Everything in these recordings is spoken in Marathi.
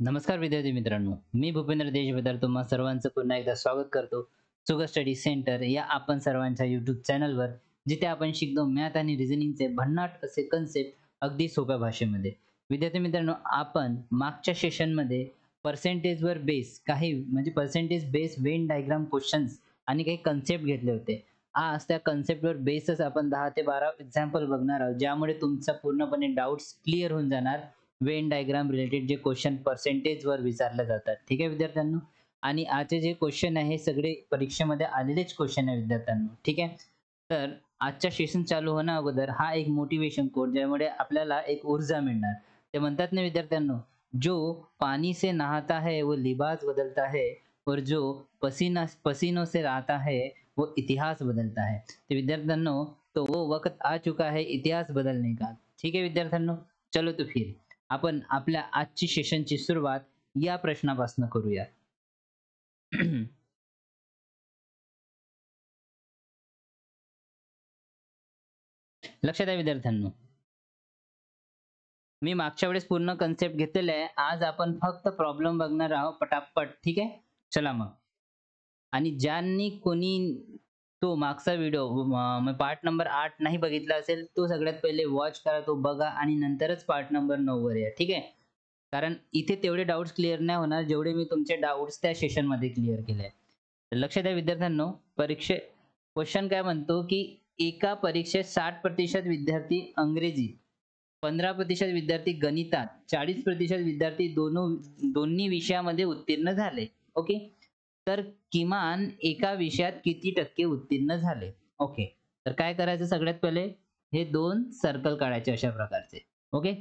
नमस्कार विद्यार्थी मित्रांनो, मी भूपेंद्र देशबदर तुम्हा सर्वांचं पुन्हा एकदा स्वागत करतो. सुगर स्टडी सेंटर या आपण सर्वांच्या यूट्यूब चॅनलवर, जिथे आपण शिकतो मॅथ आणि रिझनिंगचे भन्नाट असे कन्सेप्ट अगदी सोप्या भाषेमध्ये. विद्यार्थी मित्रांनो, आपण मागच्या सेशनमध्ये पर्सेंटेजवर बेस काही म्हणजे percentage base Venn diagram questions आणि काही कन्सेप्ट घेतले होते. आज त्या कन्सेप्टवर बेसच आपण 10 ते 12 एक्झाम्पल बघणार आहोत, ज्यामुळे तुमचा पूर्णपणे डाउट्स क्लिअर होऊन जाणार. वेन डायग्राम रिलेटेड जे क्वेश्चन पर्सेंटेज वर विचारले जातात. ठीक आहे विद्यार्थ्यांनो. आणि आजचे जे क्वेश्चन आहे हे सगळे परीक्षेमध्ये आलेलेच क्वेश्चन आहे विद्यार्थ्यांनो. ठीक आहे. तर आजच्या सेशन चालू होण्या अगोदर हा एक मोटिवेशन कोट, ज्यामुळे आपल्याला एक ऊर्जा मिळणार. ते म्हणतात ना विद्यार्थ्यांनो, जो पानी से नहाता है वो लिबास बदलता है, और जो पसीनों से रहता है वो इतिहास बदलता है. ते विद्यार्थ्यांनो, तो वो वक्त आ चुका है इतिहास बदलने का. ठीक आहे विद्यार्थ्यांनो. चलो तो फिर आपण आपल्या आजची सेशनची सुरुवात या प्रश्नापासून करूया. लक्षात आहे विद्यार्थ्यांनो, मी मागच्या वेळेस पूर्ण कन्सेप्ट घेतलेला आहे. आज आपण फक्त प्रॉब्लेम बघणार आहोत पटापट. ठीक आहे. चला मग. आणि ज्यांनी कोणी तो मागचा व्हिडिओ पार्ट नंबर 8 नाही बघितला असेल, तो सगळ्यात पहिले वॉच करा, तो बघा आणि नंतरच पार्ट नंबर 9 वर या. ठीक आहे. कारण इथे तेवढे डाउट्स क्लिअर नाही होणार जेवढे मी तुमचे डाउट्स त्या सेशनमध्ये क्लिअर केले. तर लक्षात द्या विद्यार्थ्यांनो, क्वेश्चन काय म्हणतो की एका परीक्षेत 60% विद्यार्थी अंग्रेजी, 15% विद्यार्थी गणितात, 40% विद्यार्थी दोन्ही विषयामध्ये उत्तीर्ण झाले. ओके. तर किमान एका विषयात किती टक्के उत्तीर्ण झाले? ओके. तर काय करायचं, सगळ्यात पहिले हे दोन सर्कल काढायचे अशा प्रकारचे. ओके.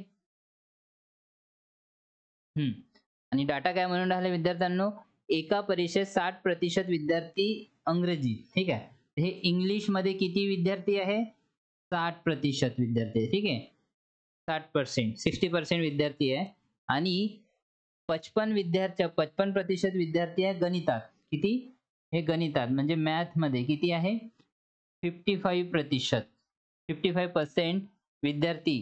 आणि डाटा काय म्हणून राहिले विद्यार्थ्यांनो, एका परीक्षेत 60% विद्यार्थी अंग्रेजी. ठीक आहे. हे इंग्लिश मध्ये किती विद्यार्थी आहे? 60% विद्यार्थी. ठीक आहे. 60%, 60% विद्यार्थी आहे. आणि 55% विद्यार्थी आहे गणितात. किती? हे गणितात म्हणजे मॅथ मध्ये किती आहे? 55%. 55% विद्यार्थी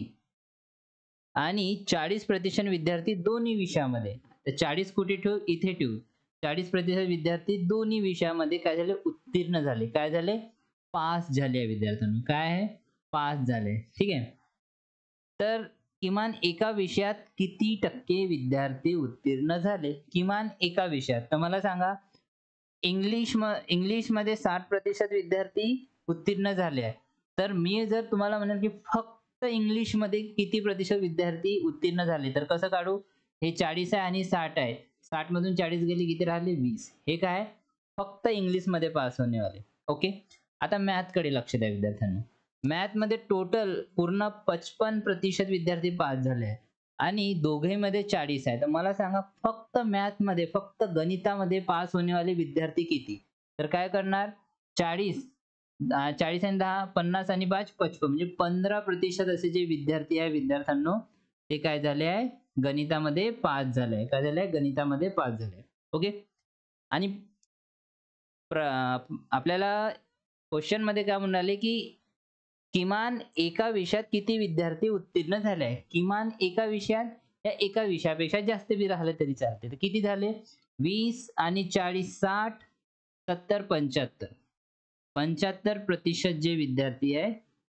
आणि 40% विद्यार्थी दोन्ही विषयामध्ये. तर 40 कुठे ठेवू? इथे ठेवू. 40% विद्यार्थी दोन्ही विषयामध्ये काय झाले? उत्तीर्ण झाले. काय झाले? पास झाले विद्यार्थ्यांनो. काय आहे? पास झाले. ठीक आहे. तर किमान एका विषयात किती टक्के विद्यार्थी उत्तीर्ण झाले? किमान एका विषयात. तर मला सांगा, इंग्लिशमध्ये 60% विद्यार्थी उत्तीर्ण झाले आहे. तर मी जर तुम्हाला म्हणेल की फक्त इंग्लिशमध्ये किती प्रतिशत विद्यार्थी उत्तीर्ण झाले, तर कसं काढू? हे 40 आहे आणि 60 आहे. 60 मधून 40 गेले, किती राहिले? 20. हे काय? फक्त इंग्लिशमध्ये पास होणेवाले. ओके. आता मॅथकडे लक्ष द्या विद्यार्थ्यांनो. मॅथमध्ये टोटल पूर्ण 55% विद्यार्थी पास झाले आहे आणि दोघेमध्ये 40 आहे. तर मला सांगा, फक्त मॅथमध्ये, फक्त गणितामध्ये पास होणेवाले विद्यार्थी किती? तर काय करणार? 40 40 आणि 10 50 आणि 5 55 म्हणजे 15% असे जे विद्यार्थी आहे विद्यार्थ्यांनो, ते काय झाले आहे? गणितामध्ये पास झाले आहे. काय झाले आहे? गणितामध्ये पास झाले आहे. ओके. आणि आपल्याला क्वेश्चन मध्ये काय म्हणाले की किमान एका विषयात किती विद्यार्थी उत्तीर्ण झाले आहे? किमान एका विषयात, या एका विषयापेक्षा जास्त बी राहिले तरी चालते. तर किती झाले? 20 आणि 40 60 70 75. 75% जे विद्यार्थी आहे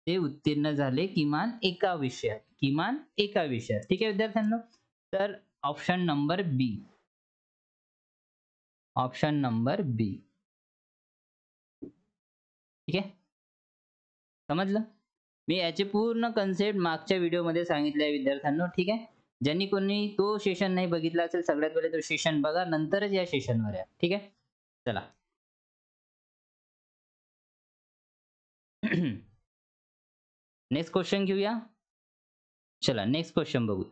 ते उत्तीर्ण झाले किमान एका विषयात. किमान एका विषयात. ठीक आहे विद्यार्थ्यांनो. तर ऑप्शन नंबर बी. ऑप्शन नंबर बी. ठीक आहे. समजलं? मी याचे पूर्ण कन्सेप्ट मागच्या व्हिडिओमध्ये सांगितले आहे विद्यार्थ्यांनो. ठीक आहे. ज्यांनी कोणी तो सेशन नाही बघितला असेल, सगळ्यात पहिले तो सेशन बघा, नंतरच या सेशनवर या. ठीक आहे. चला. नेक्स्ट क्वेश्चन घेऊया. चला नेक्स्ट क्वेश्चन बघू.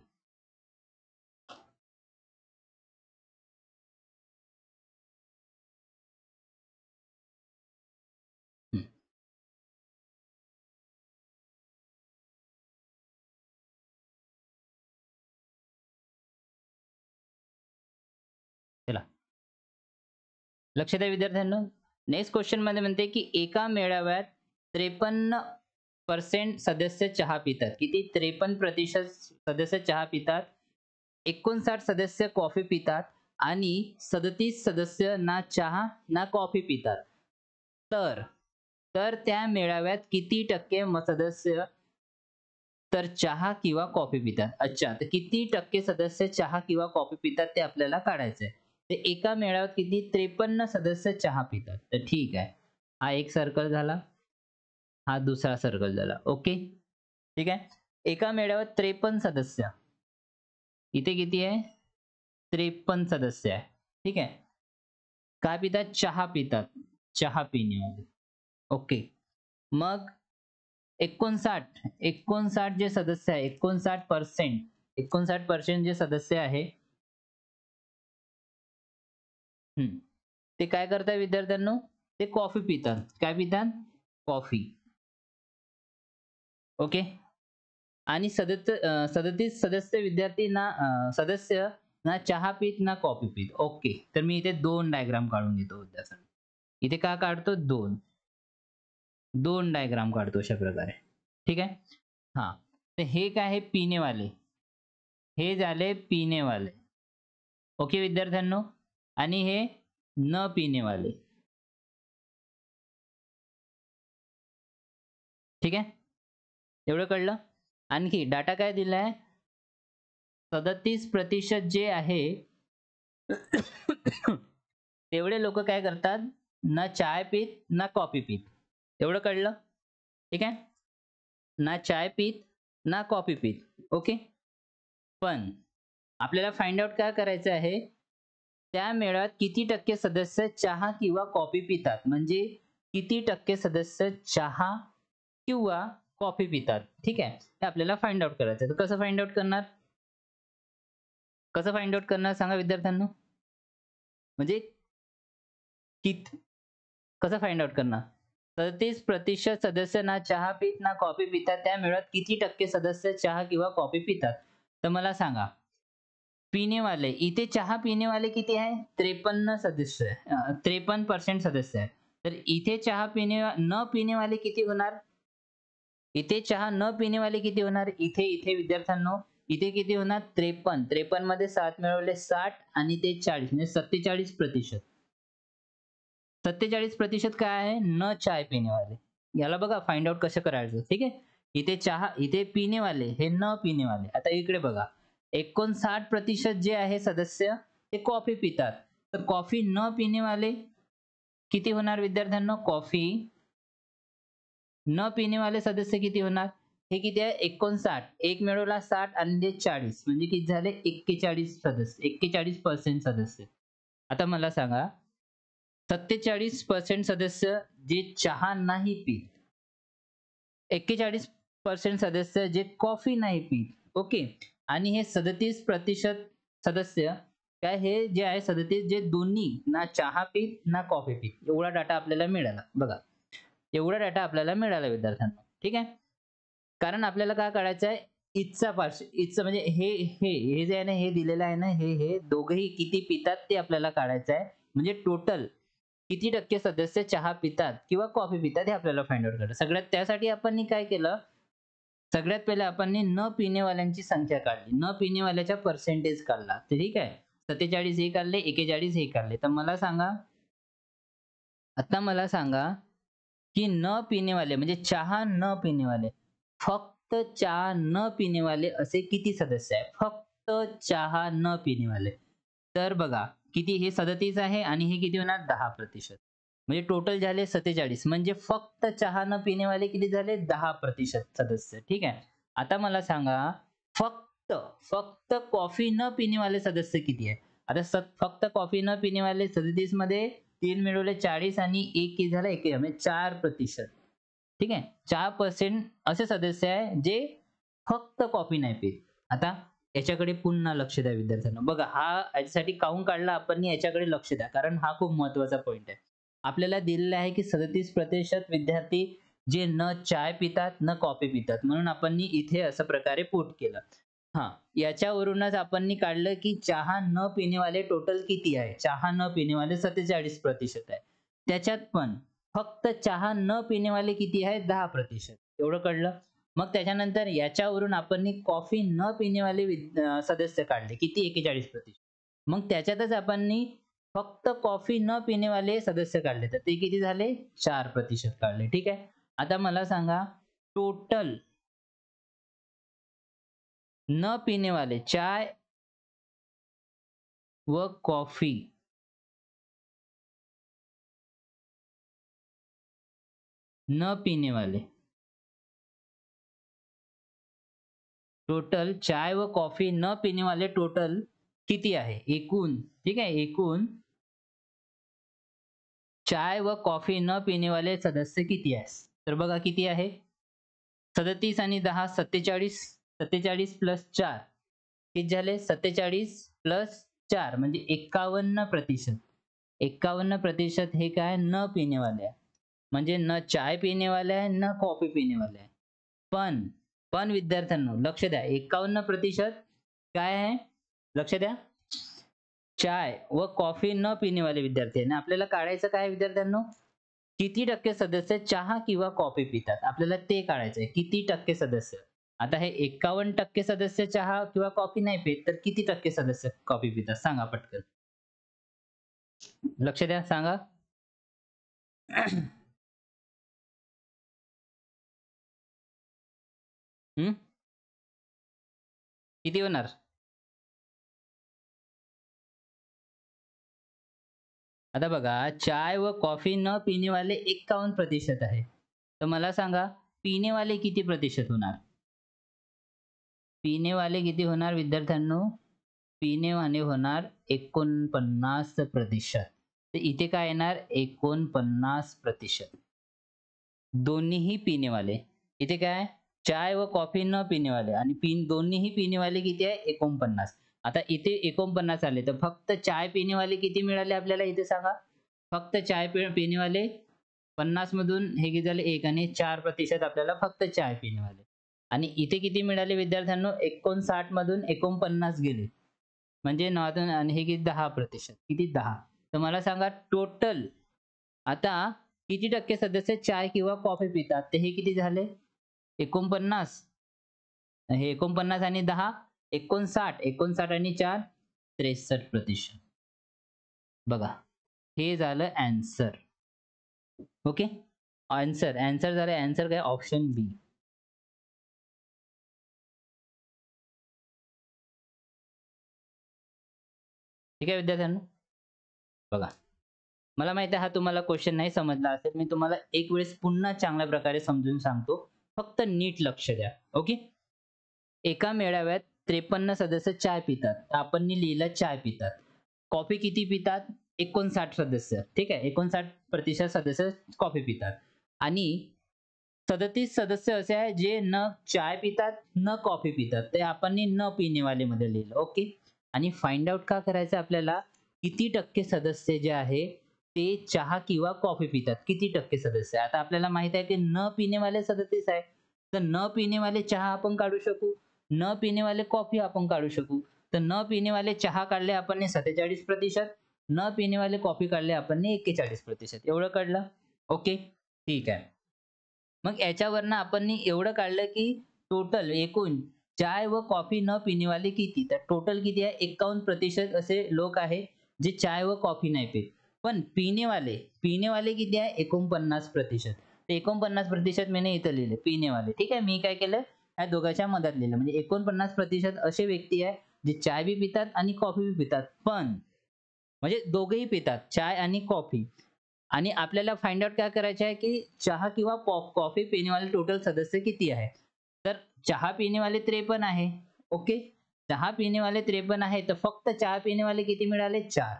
चला. लक्ष द्या विद्यार्थ्यांनो. नेक्स्ट क्वेश्चन मध्ये म्हणते की एका मेळाव्यात 53% सदस्य चहा पितात. किती? 53% सदस्य चहा पितात. 59 सदस्य कॉफी पितात आणि 37 सदस्य ना चहा ना कॉफी पितात. तर तर त्या मेळाव्यात किती टक्के सदस्य तर चहा किंवा कॉफी पितात. अच्छा, तर किती टक्के सदस्य चहा किंवा कॉफी पितात ते आपल्याला काढायचंय. तर एका मेळाव्यात किती 53 सदस्य चहा पितात. तर ठीक आहे. हा एक सर्कल झाला. हा दुसरा सर्कल झाला. ओके. ठीक आहे. एका मेळाव्यात 53 सदस्य. इथे किती आहे? 53 सदस्य आहे. ठीक आहे. काय पितात? चहा पितात. चहा पिण्यावाले. ओके. मग 59 जे सदस्य आहे, 59% जे सदस्य आहे, ते काय करतात विद्यार्थ्यांनो? ते कॉफी पितात. काय पितात? कॉफी. ओके. आणि 37 सदस्य विद्यार्थी ना सदस्य ना चहा पीत ना कॉफी पीत. ओके. तर मी इथे 2 डायग्राम काढून घेतो विद्यार्थ्यांनो. इथे का काढतो? 2 डायग्राम काढतो अशा प्रकारे. ठीक आहे? हां. तर हे काय आहे? पिणेवाले. हे झाले पिणेवाले. ओके विद्यार्थ्यांनो? आणि हे न पिणेवाले. ठीक आहे? एवढं कळलं? आणखी डाटा काय दिलाय? 37% जे आहे तेवढे लोकं काय करतात? ना चाय पीत, ना कॉफी पीत. एवढं कळलं? ठीक आहे? ना चाय पीत, ना कॉफी पीत. ओके. पण आपल्याला फाइंड आउट काय करायचं आहे? त्या मेळाव्यात किती टक्के सदस्य चहा किंवा कॉफी पितात? म्हणजे किती टक्के सदस्य चहा किंवा कॉफी पितात? ठीक आहे. हे आपल्याला फाइंड आउट करायचं आहे. तर कसं फाइंड आउट करणार? कसं फाइंड आउट करणार सांगा विद्यार्थ्यांनो? म्हणजे कित कसं फाइंड आउट करणार? 37% सदस्य ना चहा पीत ना कॉफी पितात. त्या मेळाव्यात किती टक्के सदस्य चहा किंवा कॉफी पितात? तर मला सांगा. पीने इथे चहा पीने किती आहे? 53 सदस्य 53% सदस्य आहेत. तर इथे चहा न पीने किती होणार? इथे चहा न पीने किती होणार? इथे विद्यार्थ्यांनो, इथे किती होणार? 53. 53 मध्ये 7 मिळवले 60 आणि ते 40 म्हणजे 47%. 47% काय आहे? न चाय पीने. याला बघा फाइंड आउट कसं करायचं. ठीक आहे. इथे पीने हे न पीने. आता इकडे बघा. 59% जे आहे सदस्य ते कॉफी पितात. तर कॉफी न पीने किती होणार विद्यार्थ्यांनो? कॉफी न पीने सदस्य किती होणार? हे किती आहे? 59. 1 मिळवला 60 आणि ते 40 म्हणजे किती झाले? 41 सदस्य. 41% सदस्य. आता मला सांगा 47% सदस्य जे चहा नाही पीत. 41% सदस्य जे कॉफी नाही पीत. ओके. आणि हे 37% सदस्य काय हे जे आहे 37 जे दोन्ही ना चहा पीत ना कॉफी पीत. एवढा डाटा आपल्याला मिळाला. बघा. एवढा डाटा आपल्याला मिळाला विद्यार्थ्यांनो. ठीक आहे. कारण आपल्याला काय काढायचं आहे? इथचं म्हणजे हे जे आहे ना, हे दिलेलं आहे ना, हे दोघंही किती पितात ते आपल्याला काढायचं आहे. म्हणजे टोटल किती टक्के सदस्य चहा पितात किंवा कॉफी पितात हे आपल्याला फाइंड आउट करायचं. सगळ्यात त्यासाठी आपण काय केलं? सगळ्यात पहिले आपण न पिणेवाल्यांची संख्या काढली. न पिणेवाल्याचा पर्सेंटेज काढला. तर ठीक आहे. 47 हे काढले, 41 हे काढले. तर मला सांगा, की न पीने म्हणजे चहा न पीने फक्त चहा न पीने असे किती सदस्य आहे? फक्त चहा न पीने तर बघा किती हे 37 आहे आणि हे किती होणार? 10%. म्हणजे टोटल झाले 47 म्हणजे फक्त चहा न पीने किती झाले? 10% सदस्य. ठीक आहे. आता मला सांगा फक्त फक्त कॉफी न पीने सदस्य किती आहे? आता फक्त कॉफी न पीने 37 मध्ये 3 मिळवले 40 आणि 1 किती झाला? 1 म्हणजे 4%. ठीक आहे. 4% असे सदस्य आहे जे फक्त कॉफी नाही पीत. आता याच्याकडे पुन्हा लक्ष द्या विद्यार्थ्यांनो. बघा हा याच्यासाठी काउंट काढला आपण याच्याकडे लक्ष द्या. कारण हा खूप महत्त्वाचा पॉइंट आहे. आपल्याला दिलेलं आहे की 37% विद्यार्थी जे न चाय पितात, न कॉफी पितात. म्हणून आपण इथे अशा प्रकारे पुट केलं. हां, याच्यावरूनच आपण काढलं की चहा न पिणे टोटल किती आहे? चहा न पिणे 47% आहे. त्याच्यात पण फक्त चहा न पिणे किती आहे? 10%. एवढं कळलं? मग त्याच्यानंतर याच्यावरून आपण कॉफी न पिणेवाले सदस्य काढले किती 41%. मग त्याच्यातच आपण फक्त कॉफी न पिणेवाले सदस्य काढले तर ते किती झाले 4% काढले. ठीक आहे. आता मला सांगा टोटल न पीने वाले चाय व कॉफी न पीने वाले टोटल चाय व कॉफी न पीने वाले टोटल किती आहे एकूण. ठीक आहे. एकूण चाय व कॉफी न पीने वाले सदस्य किती आहे. तर बघा किती आहे 37 आणि 10 47. 47 प्लस 4 किती झाले 47 प्लस 4 म्हणजे 51%. 51% हे काय न पीने वाले आहे. म्हणजे न चाय पीने वाले आहे न कॉफी पीने वाले आहे. पण विद्यार्थ्यांनो लक्ष द्या 51% काय आहे लक्ष द्या चाय व कॉफी न पीने वाले विद्यार्थी आणि आपल्याला काढायचं काय विद्यार्थ्यांनो किती टक्के सदस्य चहा किंवा कॉफी पितात आपल्याला ते काढायचं आहे. किती टक्के सदस्य. आता हे 51% सदस्य चहा किंवा कॉफी नाही पित तर किती टक्के सदस्य कॉफी पितात सांगा पटकन. लक्ष द्या सांगा. हम्म किती होणार. आता बघा चाय व कॉफी न पीने वाले 51% आहे. तर मला सांगा पीने वाले किती प्रतिशत होणार. पीने वाले किती होणार विद्यार्थ्यांनो पीने वाले होणार 49%. तर इथे काय येणार 49%. दोन्हीही पीने वाले. इथे काय चाय व कॉफी न पीने वाले आणि दोन्हीही पीने वाले किती आहे 49. आता इथे 49 आले तर फक्त चाय पीने वाले किती मिळाले आपल्याला इथे सांगा. फक्त चाय पीने वाले 50 मधून हे किती झाले 1 आणि 4% आपल्याला फक्त चाय पीने वाले. आणि इथे किती मिळाले विद्यार्थ्यांनो 59 मधून 49 गेले. म्हणजे नॉर्दर्न आणि हे किती 10%. किती 10. तर मला सांगा टोटल आता किती टक्के सदस्य चाय किंवा कॉफी पितात ते हे किती झाले 49. हे 49 आणि 10 59. 59 आणि 4 63%. बघा हे झालं ॲन्सर. ओके. ॲन्सर झालं ॲन्सर काय ऑप्शन बी. ठीक आहे विद्यार्थ्यांनो. बघा मला माहिती आहे हा तुम्हाला क्वेश्चन नाही समजला असेल. मी तुम्हाला एक वेळेस पुन्हा चांगल्या प्रकारे समजून सांगतो. फक्त नीट लक्ष द्या. ओके. एका मेळाव्यात 53 सदस्य चाय पितात. आपण लिहिलं चाय पितात. कॉफी किती पितात 59 सदस्य. ठीक आहे 59% सदस्य कॉफी पितात. आणि 37 सदस्य असे आहेत जे न चाय पितात न कॉफी पितात. ते आपण न पिणे वाले मध्ये लिहिलं. ओके. आणि फाइंड आउट का करायचं आपल्याला किती टक्के सदस्य जे आहे ते चहा किंवा कॉफी पितात. किती टक्के सदस्य. आता आपल्याला माहित आहे की न पिणे वाले 37 आहे. तर न पिणे वाले चहा आपण काढू शकू. न पिणे वाले कॉफी आपण काढू शकू. तर न पिणे वाले चहा काढले आपण 47%. न पिणे वाले कॉफी काढले आपण 41%. एवढं काढलं. ओके. ठीक आहे. मग याच्यावरनं आपण एवढं काढलं की टोटल एकूण चाय व कॉफी न पिणेवाले किती. तर टोटल किती आहे 51% असे लोक आहे जे चाय व कॉफी नाही पित. पण पिणेवाले किती आहे 49%. ते 49% मी इथं लिहिले पिणेवाले. ठीक आहे. मी काय केलं या दोघांच्या मधात लिहिलं. म्हणजे 49% असे व्यक्ती आहे जे चाय बी पितात आणि कॉफी बी पितात. पण म्हणजे दोघेही पितात चाय आणि कॉफी. आणि आपल्याला फाइंड आउट काय करायचे आहे की चहा किंवा कॉफी पिणे टोटल सदस्य किती आहे. तर चहा पिणे वाले 53 आहे. ओके. चहा पिणे वाले 53 आहे तर फक्त चहा पिणे वाले किती मिळाले 4.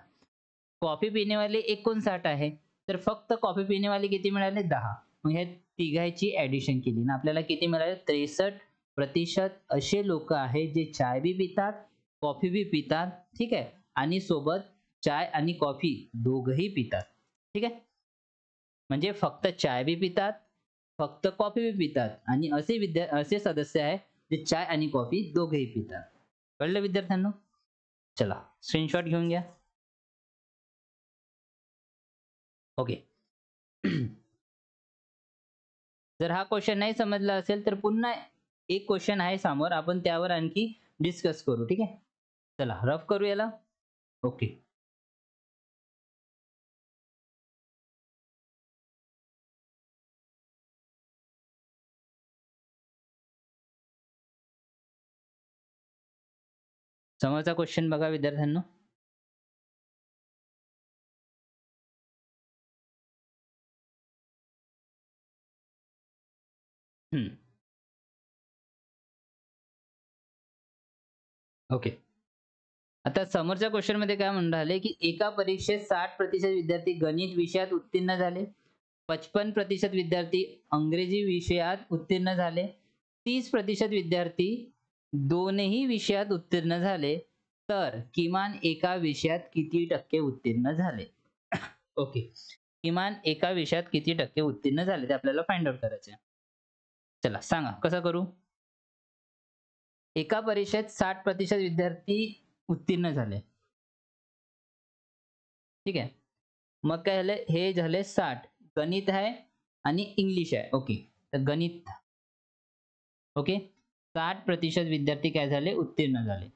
कॉफी पिणे वाले 59 आहे. तर फक्त कॉफी पिणे वाले किती मिळाले 10. मग ह्या तिघांची ॲडिशन केली ना आपल्याला किती मिळाले 63% असे लोक आहेत जे चाय बी पितात, कॉफी बी पितात. ठीक आहे. आणि सोबत चाय आणि कॉफी दोघंही पितात. ठीक आहे. म्हणजे फक्त चाय बी पितात, फक्त कॉफी बी पितात आणि असे सदस्य आहे जे चाय आणि कॉफी दोघेही पितात. कळलं विद्यार्थ्यांनो. चला स्क्रीनशॉट घेऊन घ्या. ओके. जर हा क्वेश्चन नाही समजला असेल तर पुन्हा एक क्वेश्चन आहे समोर, आपण त्यावर आणखी डिस्कस करू. ठीक आहे, चला रफ करू याला. ओके. समोरचा क्वेश्चन बघा विद्यार्थ्यांनो. ओके. आता समोरच्या क्वेश्चन मध्ये काय म्हणून राहिले की एका परीक्षेत 60% विद्यार्थी गणित विषयात उत्तीर्ण झाले, 55% विद्यार्थी इंग्रजी विषयात उत्तीर्ण झाले, 30% विद्यार्थी दोनही विषयात उत्तीर्ण झाले, तर किमान एका विषयात किती टक्के उत्तीर्ण झाले? ओके. किमान एका विषयात किती टक्के उत्तीर्ण झाले ते आपल्याला फाइंड आउट करायचे आहे. चला सांगा कसं करू. एका परीक्षेत 60% विद्यार्थी उत्तीर्ण झाले. ठीक आहे, मग काय झालं, हे झाले 60. गणित आहे आणि इंग्लिश आहे. ओके, तर गणित. ओके, 60% विद्यार्थी काय झाले, उत्तीर्ण झाले.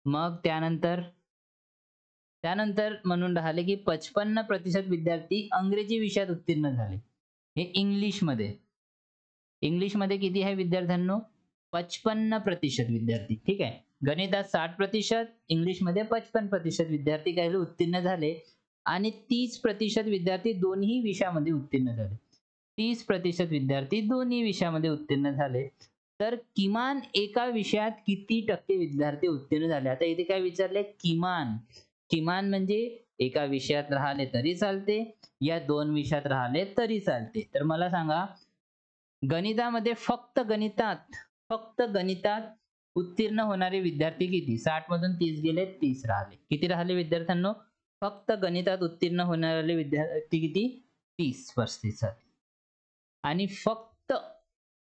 मग त्यानंतर त्यानंतर म्हणून राहिले की 55% विद्यार्थी इंग्रजी विषयात उत्तीर्ण झाले. हे इंग्लिशमध्ये. इंग्लिशमध्ये किती आहे विद्यार्थ्यांनो, 55% विद्यार्थी. ठीक आहे, गणितात 60%, इंग्लिशमध्ये 55% विद्यार्थी काय उत्तीर्ण झाले आणि 30% विद्यार्थी दोन्ही विषयामध्ये उत्तीर्ण झाले. 30% विद्यार्थी दोन्ही विषयामध्ये उत्तीर्ण झाले, तर किमान एका विषयात किती टक्के विद्यार्थी उत्तीर्ण झाले. आता इथे काय विचारले, किमान. किमान म्हणजे एका विषयात राहिले तरी चालते या दोन विषयात राहिले तरी चालते. तर मला सांगा, गणितामध्ये फक्त गणितात उत्तीर्ण होणारे विद्यार्थी किती? 60 मधून 30 गेले, 30 राहिले. किती राहिले विद्यार्थ्यांनो? फक्त गणितात उत्तीर्ण होणारे विद्यार्थी किती? 30%. आणि फक्त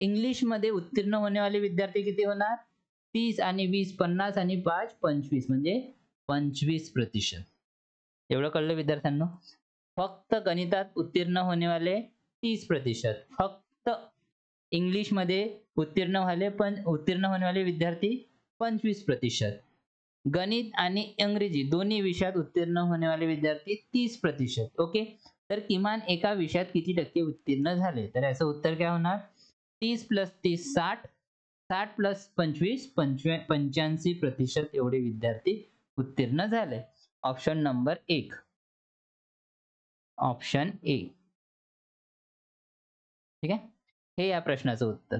इंग्लिश मध्ये उत्तीर्ण होणे वाले विद्यार्थी किती होणार? 30 आणि 20 50 आणि 5 25 म्हणजे 25%. एवढं कळलं विद्यार्थ्यांनो? फक्त गणितात उत्तीर्ण होणे वाले 30%, फक्त इंग्लिश मध्ये उत्तीर्ण होने वाले विद्यार्थी 25%, गणित आणि इंग्रजी दोन्ही विषयात उत्तीर्ण होने वाले विद्यार्थी 30%. ओके, तर किमान एका विषयात किती टक्के उत्तीर्ण झाले? तर याचं उत्तर काय होणार? 30 + 30 60, 60 + 25 85% एवढे विद्यार्थी उत्तीर्ण झाले. Option number 1, option A. ठीक आहे, हे या प्रश्नाचं उत्तर.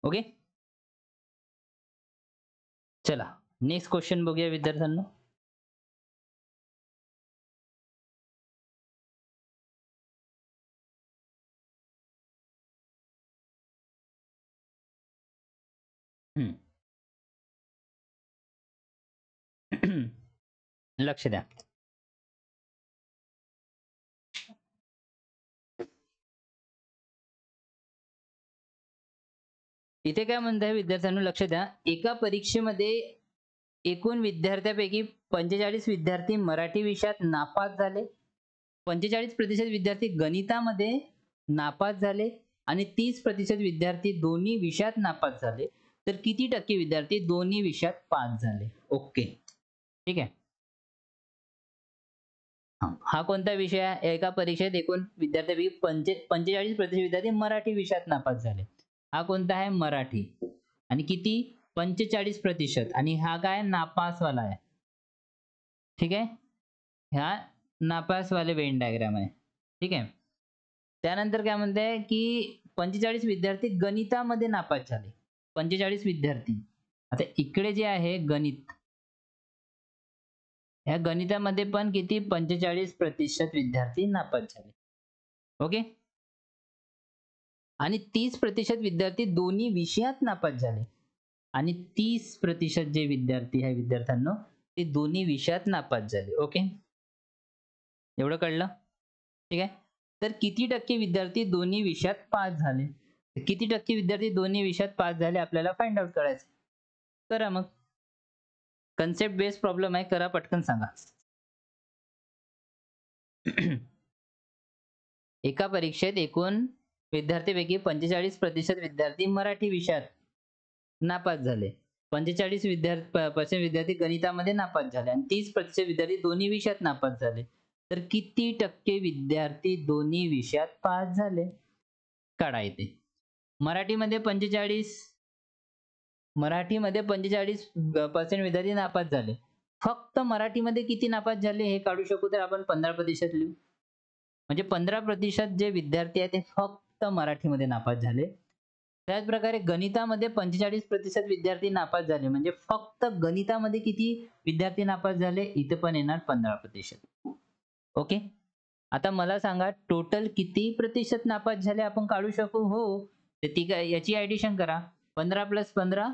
ओके, चला नेक्स्ट क्वेश्चन बघूया विद्यार्थ्यांनो. लक्ष द्या. इथे काय म्हणताय विद्यार्थ्यांनो, लक्ष द्या. एका परीक्षेमध्ये एकूण विद्यार्थ्यांपैकी 45 विद्यार्थी मराठी विषयात नापास झाले, 45% विद्यार्थी गणितामध्ये नापास झाले आणि 30% विद्यार्थी दोन्ही विषयात नापास झाले, तर किती टक्के विद्यार्थी दोन्ही विषयात पास झाले? ओके, ठीक आहे. हा कोणता विषय आहे? एका परीक्षेत एकूण विद्यार्थ्यांपैकी 45% विद्यार्थी मराठी विषयात नापास झाले. हा कोणता आहे? मराठी. आणि किती? 45%. आणि हा काय? नापासवाला आहे. ठीक आहे, ह्या नापासवाले वेन डायग्राम आहे. ठीक आहे, त्यानंतर काय म्हणते की 45 विद्यार्थी गणितामध्ये नापास झाले. 45 विद्यार्थी. आता इकडे जे आहे गणित, या गणितामध्ये पण किती? 45% विद्यार्थी नापास झाले. ओके, आणि 30% विद्यार्थी दोन्ही विषयात नापास झाले आणि 30% जे विद्यार्थी आहे विद्यार्थ्यांनो, ते दोन्ही विषयात नापास झाले. ओके, एवढं कळलं? ठीक आहे, तर किती टक्के विद्यार्थी दोन्ही विषयात पास झाले? किती टक्के विद्यार्थी दोन्ही विषयात पास झाले आपल्याला फाइंड आउट करायचं. करा मग. कन्सेप्ट बेस्ड प्रॉब्लेम आहे, करा पटकन सांगा. एका परीक्षेत एकूण विद्यार्थ्यांपैकी 45% विद्यार्थी मराठी विषयात नापास झाले. 45% विद्यार्थी गणितामध्ये नापास झाले आणि 30% विद्यार्थी दोन्ही विषयात नापास झाले. तर किती टक्के विद्यार्थी दोन्ही विषयात पास झाले? काढा इथे. मराठीमध्ये 45% विद्यार्थी नापास झाले. फक्त मराठीमध्ये किती नापास झाले हे काढू शकू तर आपण 15% लिहू. म्हणजे 15% जे विद्यार्थी आहेत ते फक्त मराठीमध्ये नापास झाले. त्याच प्रकारे गणितामध्ये 45% विद्यार्थी नापास झाले. म्हणजे फक्त गणितामध्ये किती विद्यार्थी नापास झाले? इथे पण येणार 15%. ओके. आता मला सांगा टोटल किती प्रतिशत नापास झाले आपण काढू शकू? हो. तर ती काय याची ॲडिशन करा. 15 + 15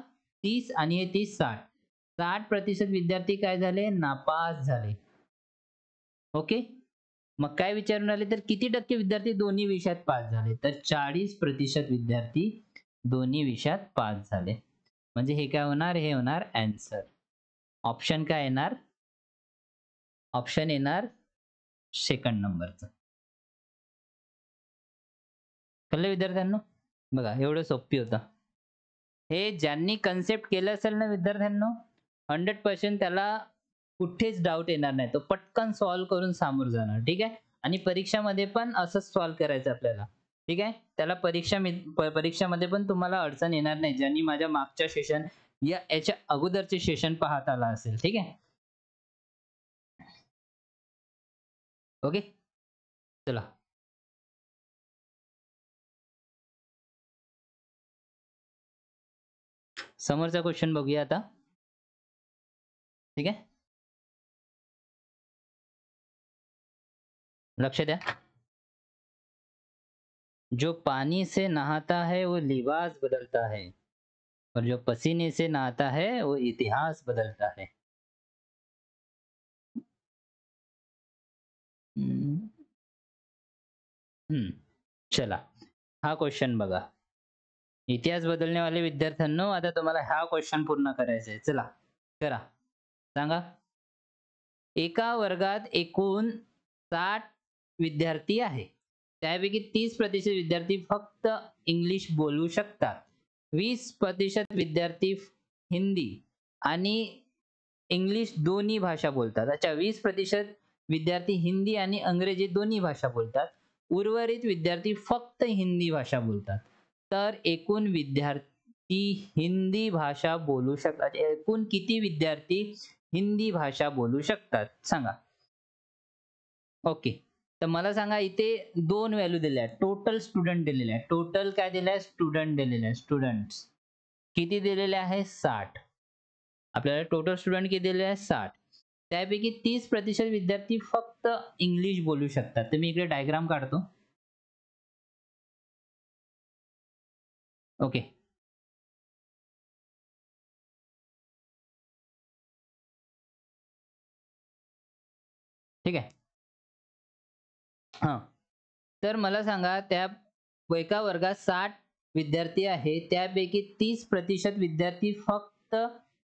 30 आणि हे 30 60. 60% विद्यार्थी काय झाले? नापास झाले. ओके. मग काय विचारून आले तर किती टक्के विद्यार्थी दोन्ही विषयात पास झाले? तर 40% विद्यार्थी दोन्ही विषयात पास झाले. म्हणजे हे काय होणार? हे होणार आन्सर. ऑप्शन काय येणार? ऑप्शन येणार सेकंड नंबरचं. कळलं विद्यार्थ्यांनो? बघा एवढं सोपी होतं. हे ज्यांनी कन्सेप्ट केलं असेल ना विद्यार्थ्यांनो, 100% त्याला कुठेच डाऊट येणार नाही. तो पटकन सॉल्व्ह करून सामोरं जाणार. ठीक आहे? आणि परीक्षामध्ये पण असंच सॉल्व्ह करायचं आपल्याला. ठीक आहे? त्याला परीक्षामध्ये पण तुम्हाला अडचण येणार नाही. ज्यांनी माझ्या मागच्या सेशन याच्या अगोदरचे सेशन पाहत आला असेल. ठीक आहे? ओके. चला. समोरचा क्वेश्चन बघूया आता. ठीक आहे? लक्ष द्या. जो पानी से नहाता है वो लिबास बदलता है और जो पसीने से नहाता है वो इतिहास बदलता है. चला हा क्वेश्चन बघा. इतिहास बदलने वाले विद्यार्थ्यांनो आता तुम्हाला हा क्वेश्चन पूर्ण करायचा आहे. चला करा. सांगा. एका वर्गात एकूण 60 विद्यार्थी आहे. त्यापैकी 30% विद्यार्थी फक्त इंग्लिश बोलू शकतात. 20% विद्यार्थी हिंदी आणि इंग्लिश दोन्ही भाषा बोलतात. अच्छा 20% विद्यार्थी हिंदी आणि इंग्रजी दोन्ही भाषा बोलतात. उर्वरित विद्यार्थी फक्त हिंदी भाषा बोलतात. तर एकूण विद्यार्थी हिंदी भाषा बोलू शकतात. एकूण किती विद्यार्थी हिंदी भाषा बोलू शकतात? सांगा. ओके. तर मला सांगा इथे 2 व्हॅल्यू दिल्या आहेत. टोटल स्टुडंट दिलेले आहे. टोटल काय दिलंय? स्टुडंट दिलेले आहे. स्टुडंट्स. किती दिलेले आहे? 60. आपल्याला टोटल स्टुडंट किती दिलेले आहे? 60. त्यापैकी 30% विद्यार्थी फक्त इंग्लिश बोलू शकतात. तर मी इकडे डायग्राम काढतो. ओके. ठीक आहे. हां. तर मला सांगा त्या एका वर्गात 60 विद्यार्थी आहे. त्यापैकी 30% विद्यार्थी फक्त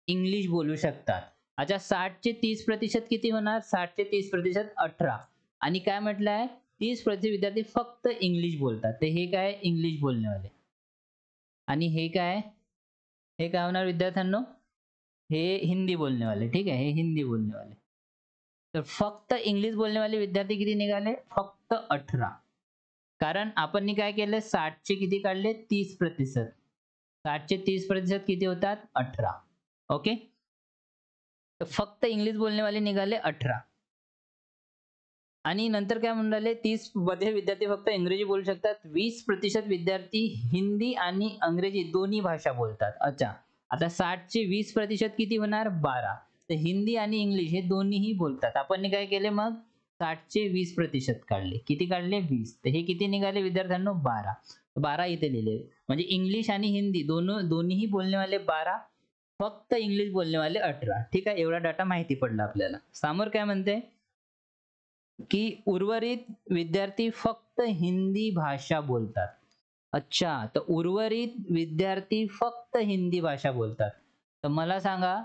इंग्लिश बोलू शकतात. अच्छा 60 चे 30% किती होणार? 60 चे 30% 18 आणि काय म्हटलं आहे? 30% विद्यार्थी फक्त इंग्लिश बोलतात. तर हे काय? इंग्लिश बोलणेवाले. आणि हे काय? हे काय होणार विद्यार्थ्यांनो? हे हिंदी बोलने वाले. ठीक आहे? हे हिंदी बोलने वाले. तर फक्त इंग्लिश बोलने वाले विद्यार्थी किती निघाले? फक्त 18. कारण आपण काय केलं? 60 चे किती काढले? 30%. 60 चे 30% किती होतात? 18. ओके. तर फक्त इंग्लिश बोलने वाले निघाले 18. आणि नंतर काय म्हणून राहिले? 30 मध्ये विद्यार्थी फक्त इंग्रजी बोलू शकतात. 20% विद्यार्थी हिंदी आणि इंग्रजी दोन्ही भाषा बोलतात. अच्छा. आता 60 चे 20% किती होणार? 12. तर हिंदी आणि इंग्लिश हे दोन्हीही बोलतात. आपण काय केले मग? 60 चे 20% काढले. किती काढले? 20. तर हे किती निघाले विद्यार्थ्यांनो? 12. 12 इथे लिहिले. म्हणजे इंग्लिश आणि हिंदी दोन्हीही बोलणेवाले 12, फक्त इंग्लिश बोलणेवाले 18. ठीक आहे? एवढा डाटा माहिती पडला आपल्याला. समोर काय म्हणते? की उर्वरित विद्यार्थी फक्त हिंदी भाषा बोलतात. अच्छा, तर उर्वरित विद्यार्थी फक्त हिंदी भाषा बोलतात. तर मला सांगा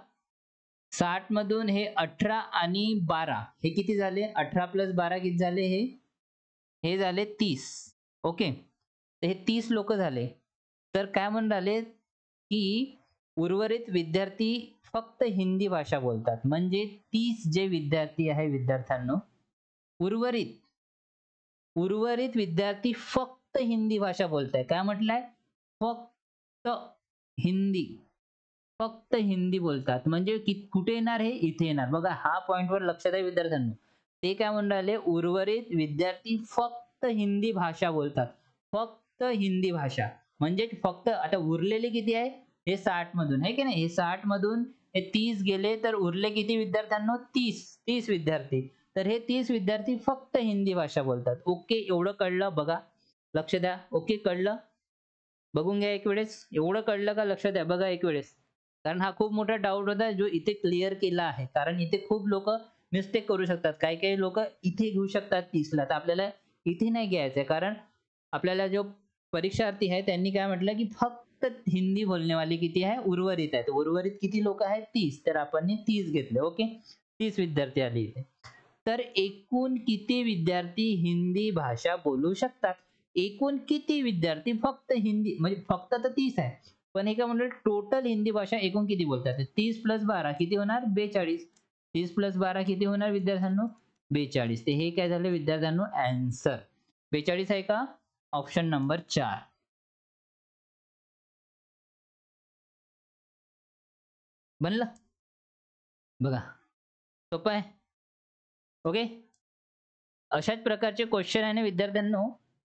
60 मधून हे 18 आणि 12 हे किती झाले? 18 प्लस 12 किती झाले हे? हे झाले 30. ओके. तर हे 30 लोक झाले. तर काय म्हणून राहिले, की उर्वरित विद्यार्थी फक्त हिंदी भाषा बोलतात. म्हणजे 30 जे विद्यार्थी आहे विद्यार्थ्यांनो, उर्वरित उर्वरित विद्यार्थी फक्त हिंदी भाषा बोलताय. काय म्हटलंय? फक्त हिंदी. फक्त हिंदी बोलतात. म्हणजे कुठे येणार हे? इथे येणार. बघा हा पॉइंटवर लक्ष द्या विद्यार्थ्यांनो. ते काय म्हणून राहिले? उर्वरित विद्यार्थी फक्त हिंदी भाषा बोलतात. फक्त हिंदी भाषा. म्हणजे फक्त आता उरलेले किती आहे? हे 60 मधून आहे की नाही? हे 60 मधून हे 30 गेले तर उरले किती विद्यार्थ्यांनो? 30 विद्यार्थी. तर हे 30 विद्यार्थी फक्त हिंदी भाषा बोलतात. ओके, एवढं कळलं बघा. लक्ष द्या. ओके, कळलं? बघून घ्या एक वेळेस. एवढं कळलं का? लक्ष द्या. बघा एक वेळेस. कारण हा खूप मोठा डाऊट होता जो इथे क्लिअर केला आहे. कारण इथे खूप लोकं मिस्टेक करू शकतात. काही-काही लोकं इथे घेऊ शकतात 30ला. तर आपल्याला इथे नाही घ्यायचं आहे. कारण आपल्याला जो परीक्षार्थी आहे त्यांनी काय म्हटलं, की फक्त हिंदी बोलने वाले किती आहे? उर्वरित आहेत. उर्वरित किती लोकं आहेत? 30. तर आपण 30 घेतले. ओके. 30 विद्यार्थी आले इथे. तर एकूण किती विद्यार्थी हिंदी भाषा बोलू शकतात? एकूण किती विद्यार्थी फक्त हिंदी म्हणजे फक्त तर 30 आहे. पण हे काय म्हणलं टोटल हिंदी भाषा एकूण किती बोलतात? 30 प्लस 12 किती होणार? 42. 30 प्लस 12 किती होणार विद्यार्थ्यांनो? 42. तर हे काय झालं विद्यार्थ्यांनो? आन्सर. 42 आहे का? Option number 4. बनलं? बघा. सोपं आहे. ओके. अशाच प्रकारचे क्वेश्चन आहे ना विद्यार्थ्यांनो,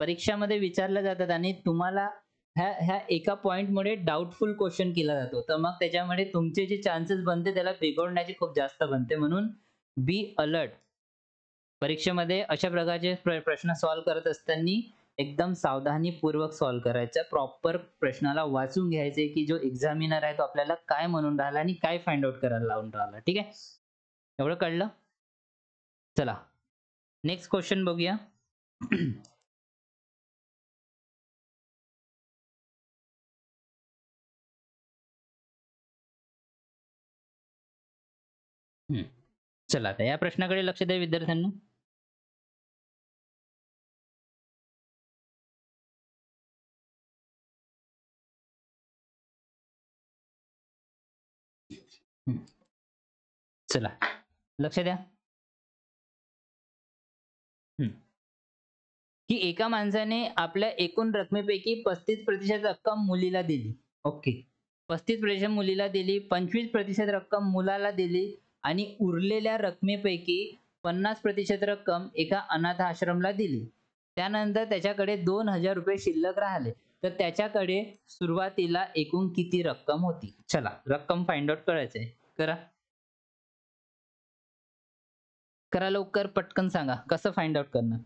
परीक्षामध्ये विचारले जातात आणि तुम्हाला ह्या ह्या एका पॉइंटमुळे डाउटफुल क्वेश्चन केला जातो. तर मग त्याच्यामुळे तुमचे जे चान्सेस बनते त्याला बिघडण्याची खूप जास्त बनते. म्हणून बी अलर्ट. परीक्षेमध्ये अशा प्रकारचे प्रश्न सॉल्व्ह करत असताना एकदम सावधानीपूर्वक सॉल्व्ह करायचा. प्रॉपर प्रश्नाला वाचून घ्यायचे, की जो एक्झामिनर आहे तो आपल्याला काय म्हणून राहिला आणि काय फाइंड आउट करायला लावून राहिला. ठीक आहे? एवढं कळलं? चला. नेक्स्ट क्वेश्चन बघूया. हं. चला आता या प्रश्नाकडे लक्ष द्या विद्यार्थ्यांनो. हं. चला लक्ष द्या. हं. की एका माणसाने आपल्या एकूण रकमेपैकी 35% रक्कम मुलीला दिली. ओके. 35% मुलीला दिली, 25% रक्कम मुलाला दिली आणि उरलेल्या रकमेपैकी 50% रक्कम एका अनाथ आश्रमला दिली. त्यानंतर त्याच्याकडे ₹2000 शिल्लक राहिले. तर त्याच्याकडे सुरुवातीला एकूण किती रक्कम होती? चला, रक्कम फाइंड आउट करायचंय. करा. करा लवकर पटकन सांगा. कसं फाइंड आउट करणार?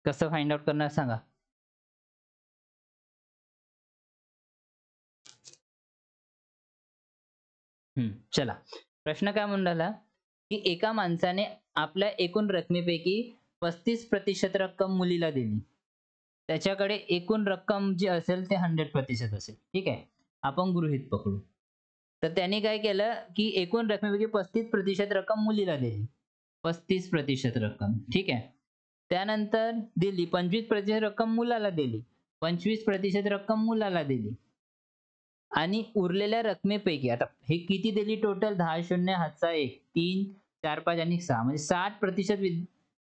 कसं फाइंड आउट करणार सांगा? चला. प्रश्न काय म्हणून राहिला, की एका माणसाने आपल्या एकूण रकमेपैकी 35% रक्कम मुलीला दिली. त्याच्याकडे एकूण रक्कम जी असेल ते 100% असेल. ठीक आहे. आपण गृहीत पकडू. तर त्याने काय केलं, की एकूण रकमेपैकी 35% रक्कम मुलीला दिली. 35% रक्कम. ठीक आहे. त्यानंतर दिली 25% रक्कम मुलाला दिली. 25% रक्कम मुलाला दिली. आणि उरलेल्या रकमेपैकी आता हे किती दिली टोटल 10 शून्य हातचा 1 3 4 5 आणि 6 म्हणजे 60%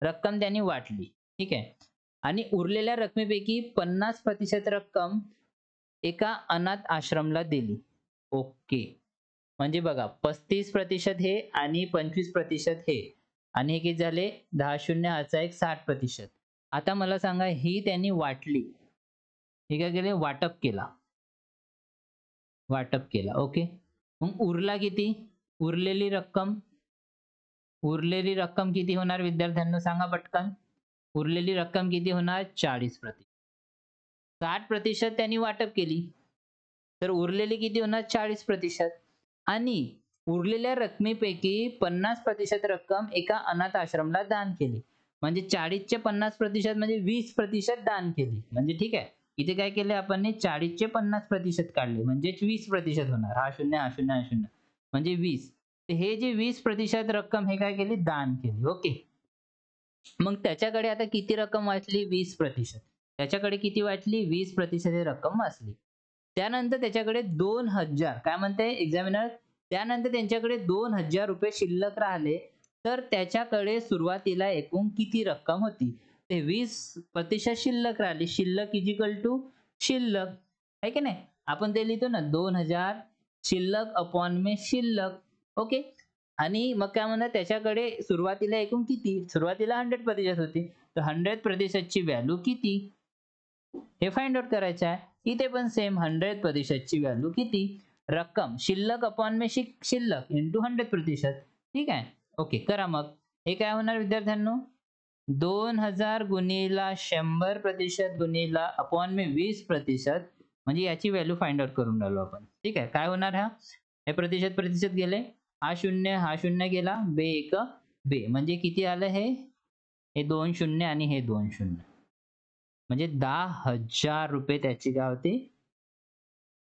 रक्कम त्यांनी वाटली. ठीक आहे. आणि उरलेल्या रकमेपैकी 50% रक्कम एका अनाथ आश्रमला दिली. ओके. म्हणजे बघा 35% हे आणि 25% हे आणि हे किती झाले 10 शून्य हातचा 1 60%. आता मला सांगा ही त्यांनी वाटली. हे काय केले वाटप केला. वाटप केला. ओके. मग उरला किती? उरलेली रक्कम किती होणार विद्यार्थ्यांनो सांगा पटकन? उरलेली रक्कम किती होणार? 40%. 60% त्यांनी वाटप केली. तर उरलेली किती होणार? 40% आणि उरलेल्या रकमेपैकी 50% रक्कम एका अनाथ आश्रमला दान केली. म्हणजे 40चे 50% म्हणजे 20% दान केली. म्हणजे ठीक आहे. इथे काय केले आपण 40चे 50% काढले म्हणजेच 20% होणार. हा शून्य हा शून्य हा शून्य म्हणजे 20. तर हे जे 20% रक्कम हे काय केली दान केली. ओके. मग त्याच्याकडे आता किती रक्कम वाचली 20%. त्याच्याकडे किती वाचली 20% ही रक्कम वाचली. त्यानंतर त्याच्याकडे 2000 काय म्हणते एक्झामिनर त्यानंतर त्यांच्याकडे 2000 रुपये शिल्लक राहिले तर त्याच्याकडे सुरुवातीला एकूण किती रक्कम होती. ते 20% शिल्लक राहिली. शिल्लक इज इक्वल टू शिल्लक आहे की नाही. आपण ते लिहितो ना 2000 शिल्लक अपॉन में शिल्लक. ओके. आणि मग काय म्हणतात त्याच्याकडे सुरुवातीला एकूण किती सुरुवातीला 100% होती. तर 100%ची व्हॅल्यू किती हे फाइंड आउट करायचं आहे. इथे पण सेम 100%ची व्हॅल्यू किती रक्कम शिल्लक अपॉन में शिल्लक इंटू 100%. ठीक आहे. ओके करा मग. हे काय होणार विद्यार्थ्यांनो 2000 गुणिला 100% गुणिला अपॉन में 20% म्हणजे याची व्हॅल्यू फाइंड आउट करून राहिलो आपण. ठीक आहे. काय होणार हा हे प्रतिशत गेले. हा शून्य गेला. बे एक बे म्हणजे किती आलं हे 2 शून्य आणि हे 2 शून्य म्हणजे 10,000 रुपये त्याची काय होती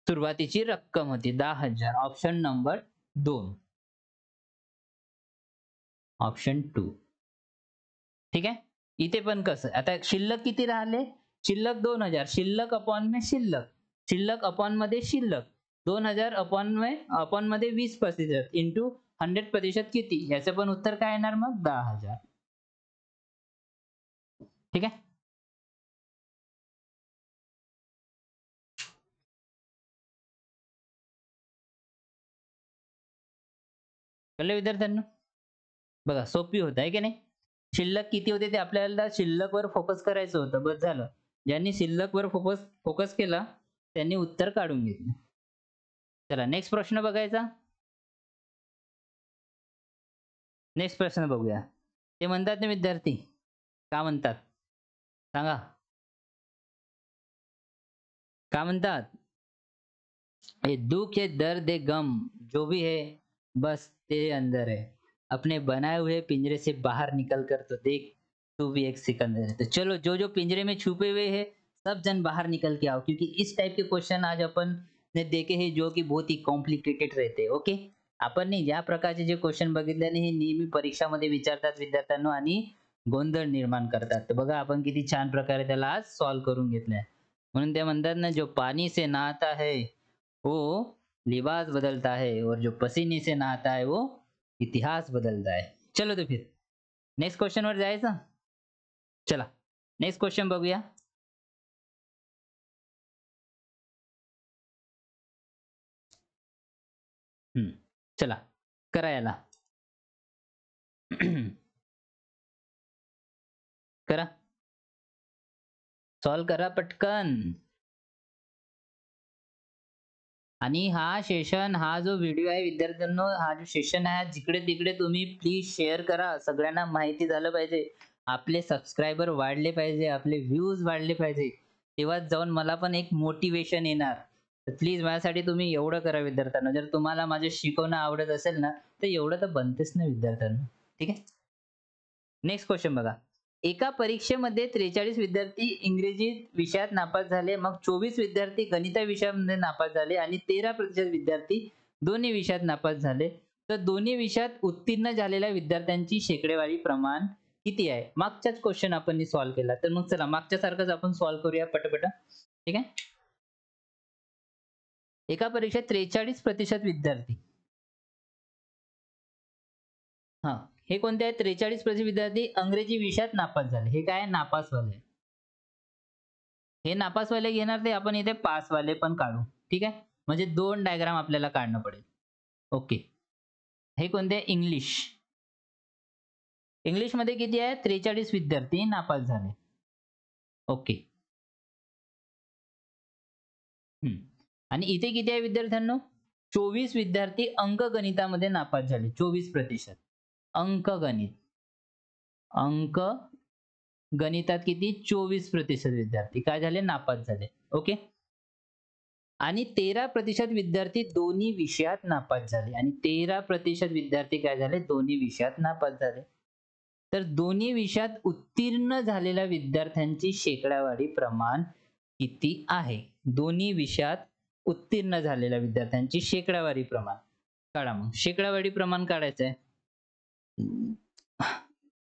सुरुवातीची रक्कम होती 10,000. Option number 2. ऑप्शन 2. ठीक आहे. इथे पण कसं आता शिल्लक किती राहिले शिल्लक 2000 शिल्लक अपॉन में शिल्लक अपॉन मध्ये शिल्लक 2000 अपॉन मध्ये 20% इंटू 100% किती याचं पण उत्तर काय येणार मग 10,000. ठीक आहे. कळलं विद्यार्थ्यांना. बघा सोपी होत आहे की नाही. शिल्लक किती होते ते आपल्याला शिल्लकवर फोकस करायचं होतं. बस झालं. ज्यांनी शिल्लकवर फोकस केला त्यांनी उत्तर काढून घेतले. चला नेक्स्ट प्रश्न बघायचा. नेक्स्ट प्रश्न बघूया. ते म्हणतात ना विद्यार्थी का म्हणतात सांगा का म्हणतात ये दुख ये दर्द ये गम जो भी है बस तेरे अंदर है अपने बनाए हुए पिंजरे से बाहर निकल कर तो देख तू भी एक सिकंदर है. तो चलो जो जो पिंजरे में छुपे हुए हैं सब जन बाहर निकल के आओ क्योंकि इस टाइप के क्वेश्चन आज अपन ने देखे हैं जो की बहुत ही कॉम्प्लिकेटेड रहते. ओके. आपण नाही ज्या प्रकारचे जे क्वेश्चन बघितल्याने हे नेहमी परीक्षामध्ये विचारतात विद्यार्थ्यांनो आणि गोंधळ निर्माण करतात. तर बघा आपण किती छान प्रकारे त्याला आज सॉल्व्ह करून घेतलंय. म्हणून ते म्हणतात ना जो पानी से नहाता है वो लिबास बदलता है और जो पसीने से नहाता है वो इतिहास बदलता है. चलो तो फिर नेक्स्ट क्वेश्चन वर जायचं. चला नेक्स्ट क्वेश्चन बघूया. चला करा याला करा सॉल्व करा पटकन. आणि हा सेशन हा जो व्हिडिओ आहे विद्यार्थ्यांनो हा जो सेशन आहे जिकडे तिकडे तुम्ही प्लीज शेअर करा. सगळ्यांना माहिती झालं पाहिजे. आपले सबस्क्रायबर वाढले पाहिजे. आपले व्ह्यूज वाढले पाहिजे. तेव्हाच जाऊन मला पण एक मोटिवेशन येणार. तर प्लीज माझ्यासाठी तुम्ही एवढं करा विद्यार्थ्यांनो. जर तुम्हाला माझे शिकवणं आवडत असेल ना तर एवढं तर बनतेच ना विद्यार्थ्यांनो. ठीक आहे. नेक्स्ट क्वेश्चन बघा. एका परीक्षेमध्ये 43 विद्यार्थी इंग्रजी विषयात नापास झाले. मग 24 विद्यार्थी गणित विषयामध्ये नापास झाले आणि 13% विद्यार्थी दोन्ही विषयात नापास झाले. तर दोन्ही विषयात उत्तीर्ण झालेल्या विद्यार्थ्यांची शेकडेवारी प्रमाण किती आहे. मागच्याच क्वेश्चन आपण सॉल्व्ह केला. तर मग चला मागच्या सारखंच आपण सॉल्व्ह करूया पटपट. ठीक आहे. एका परीक्षेत 43% विद्यार्थी हा हे कोणते आहेत 43% विद्यार्थी अंग्रेजी विषयात नापास झाले. हे काय नापासवाले. हे नापासवाले घेणार ते आपण इथे पासवाले पण काढू. ठीक आहे. म्हणजे 2 डायग्राम आपल्याला काढणं पडेल. ओके. हे कोणते इंग्लिश. इंग्लिश मध्ये किती आहे 43 विद्यार्थी नापास झाले. ओके. आणि इथे किती आहे विद्यार्थ्यांनो 24 विद्यार्थी अंकगणितामध्ये नापास झाले. 24% अंकगणित अंक गणितात किती 24% विद्यार्थी काय झाले नापास झाले. ओके. आणि 13% विद्यार्थी दोन्ही विषयात नापास झाले आणि 13% विद्यार्थी काय झाले दोन्ही विषयात नापास झाले. तर दोन्ही विषयात उत्तीर्ण झालेल्या विद्यार्थ्यांची शेकडावारी प्रमाण किती आहे? दोन्ही विषयात उत्तीर्ण झालेल्या विद्यार्थ्यांची शेकडावारी प्रमाण काढा. मग शेकडावारी प्रमाण काढायचं आहे.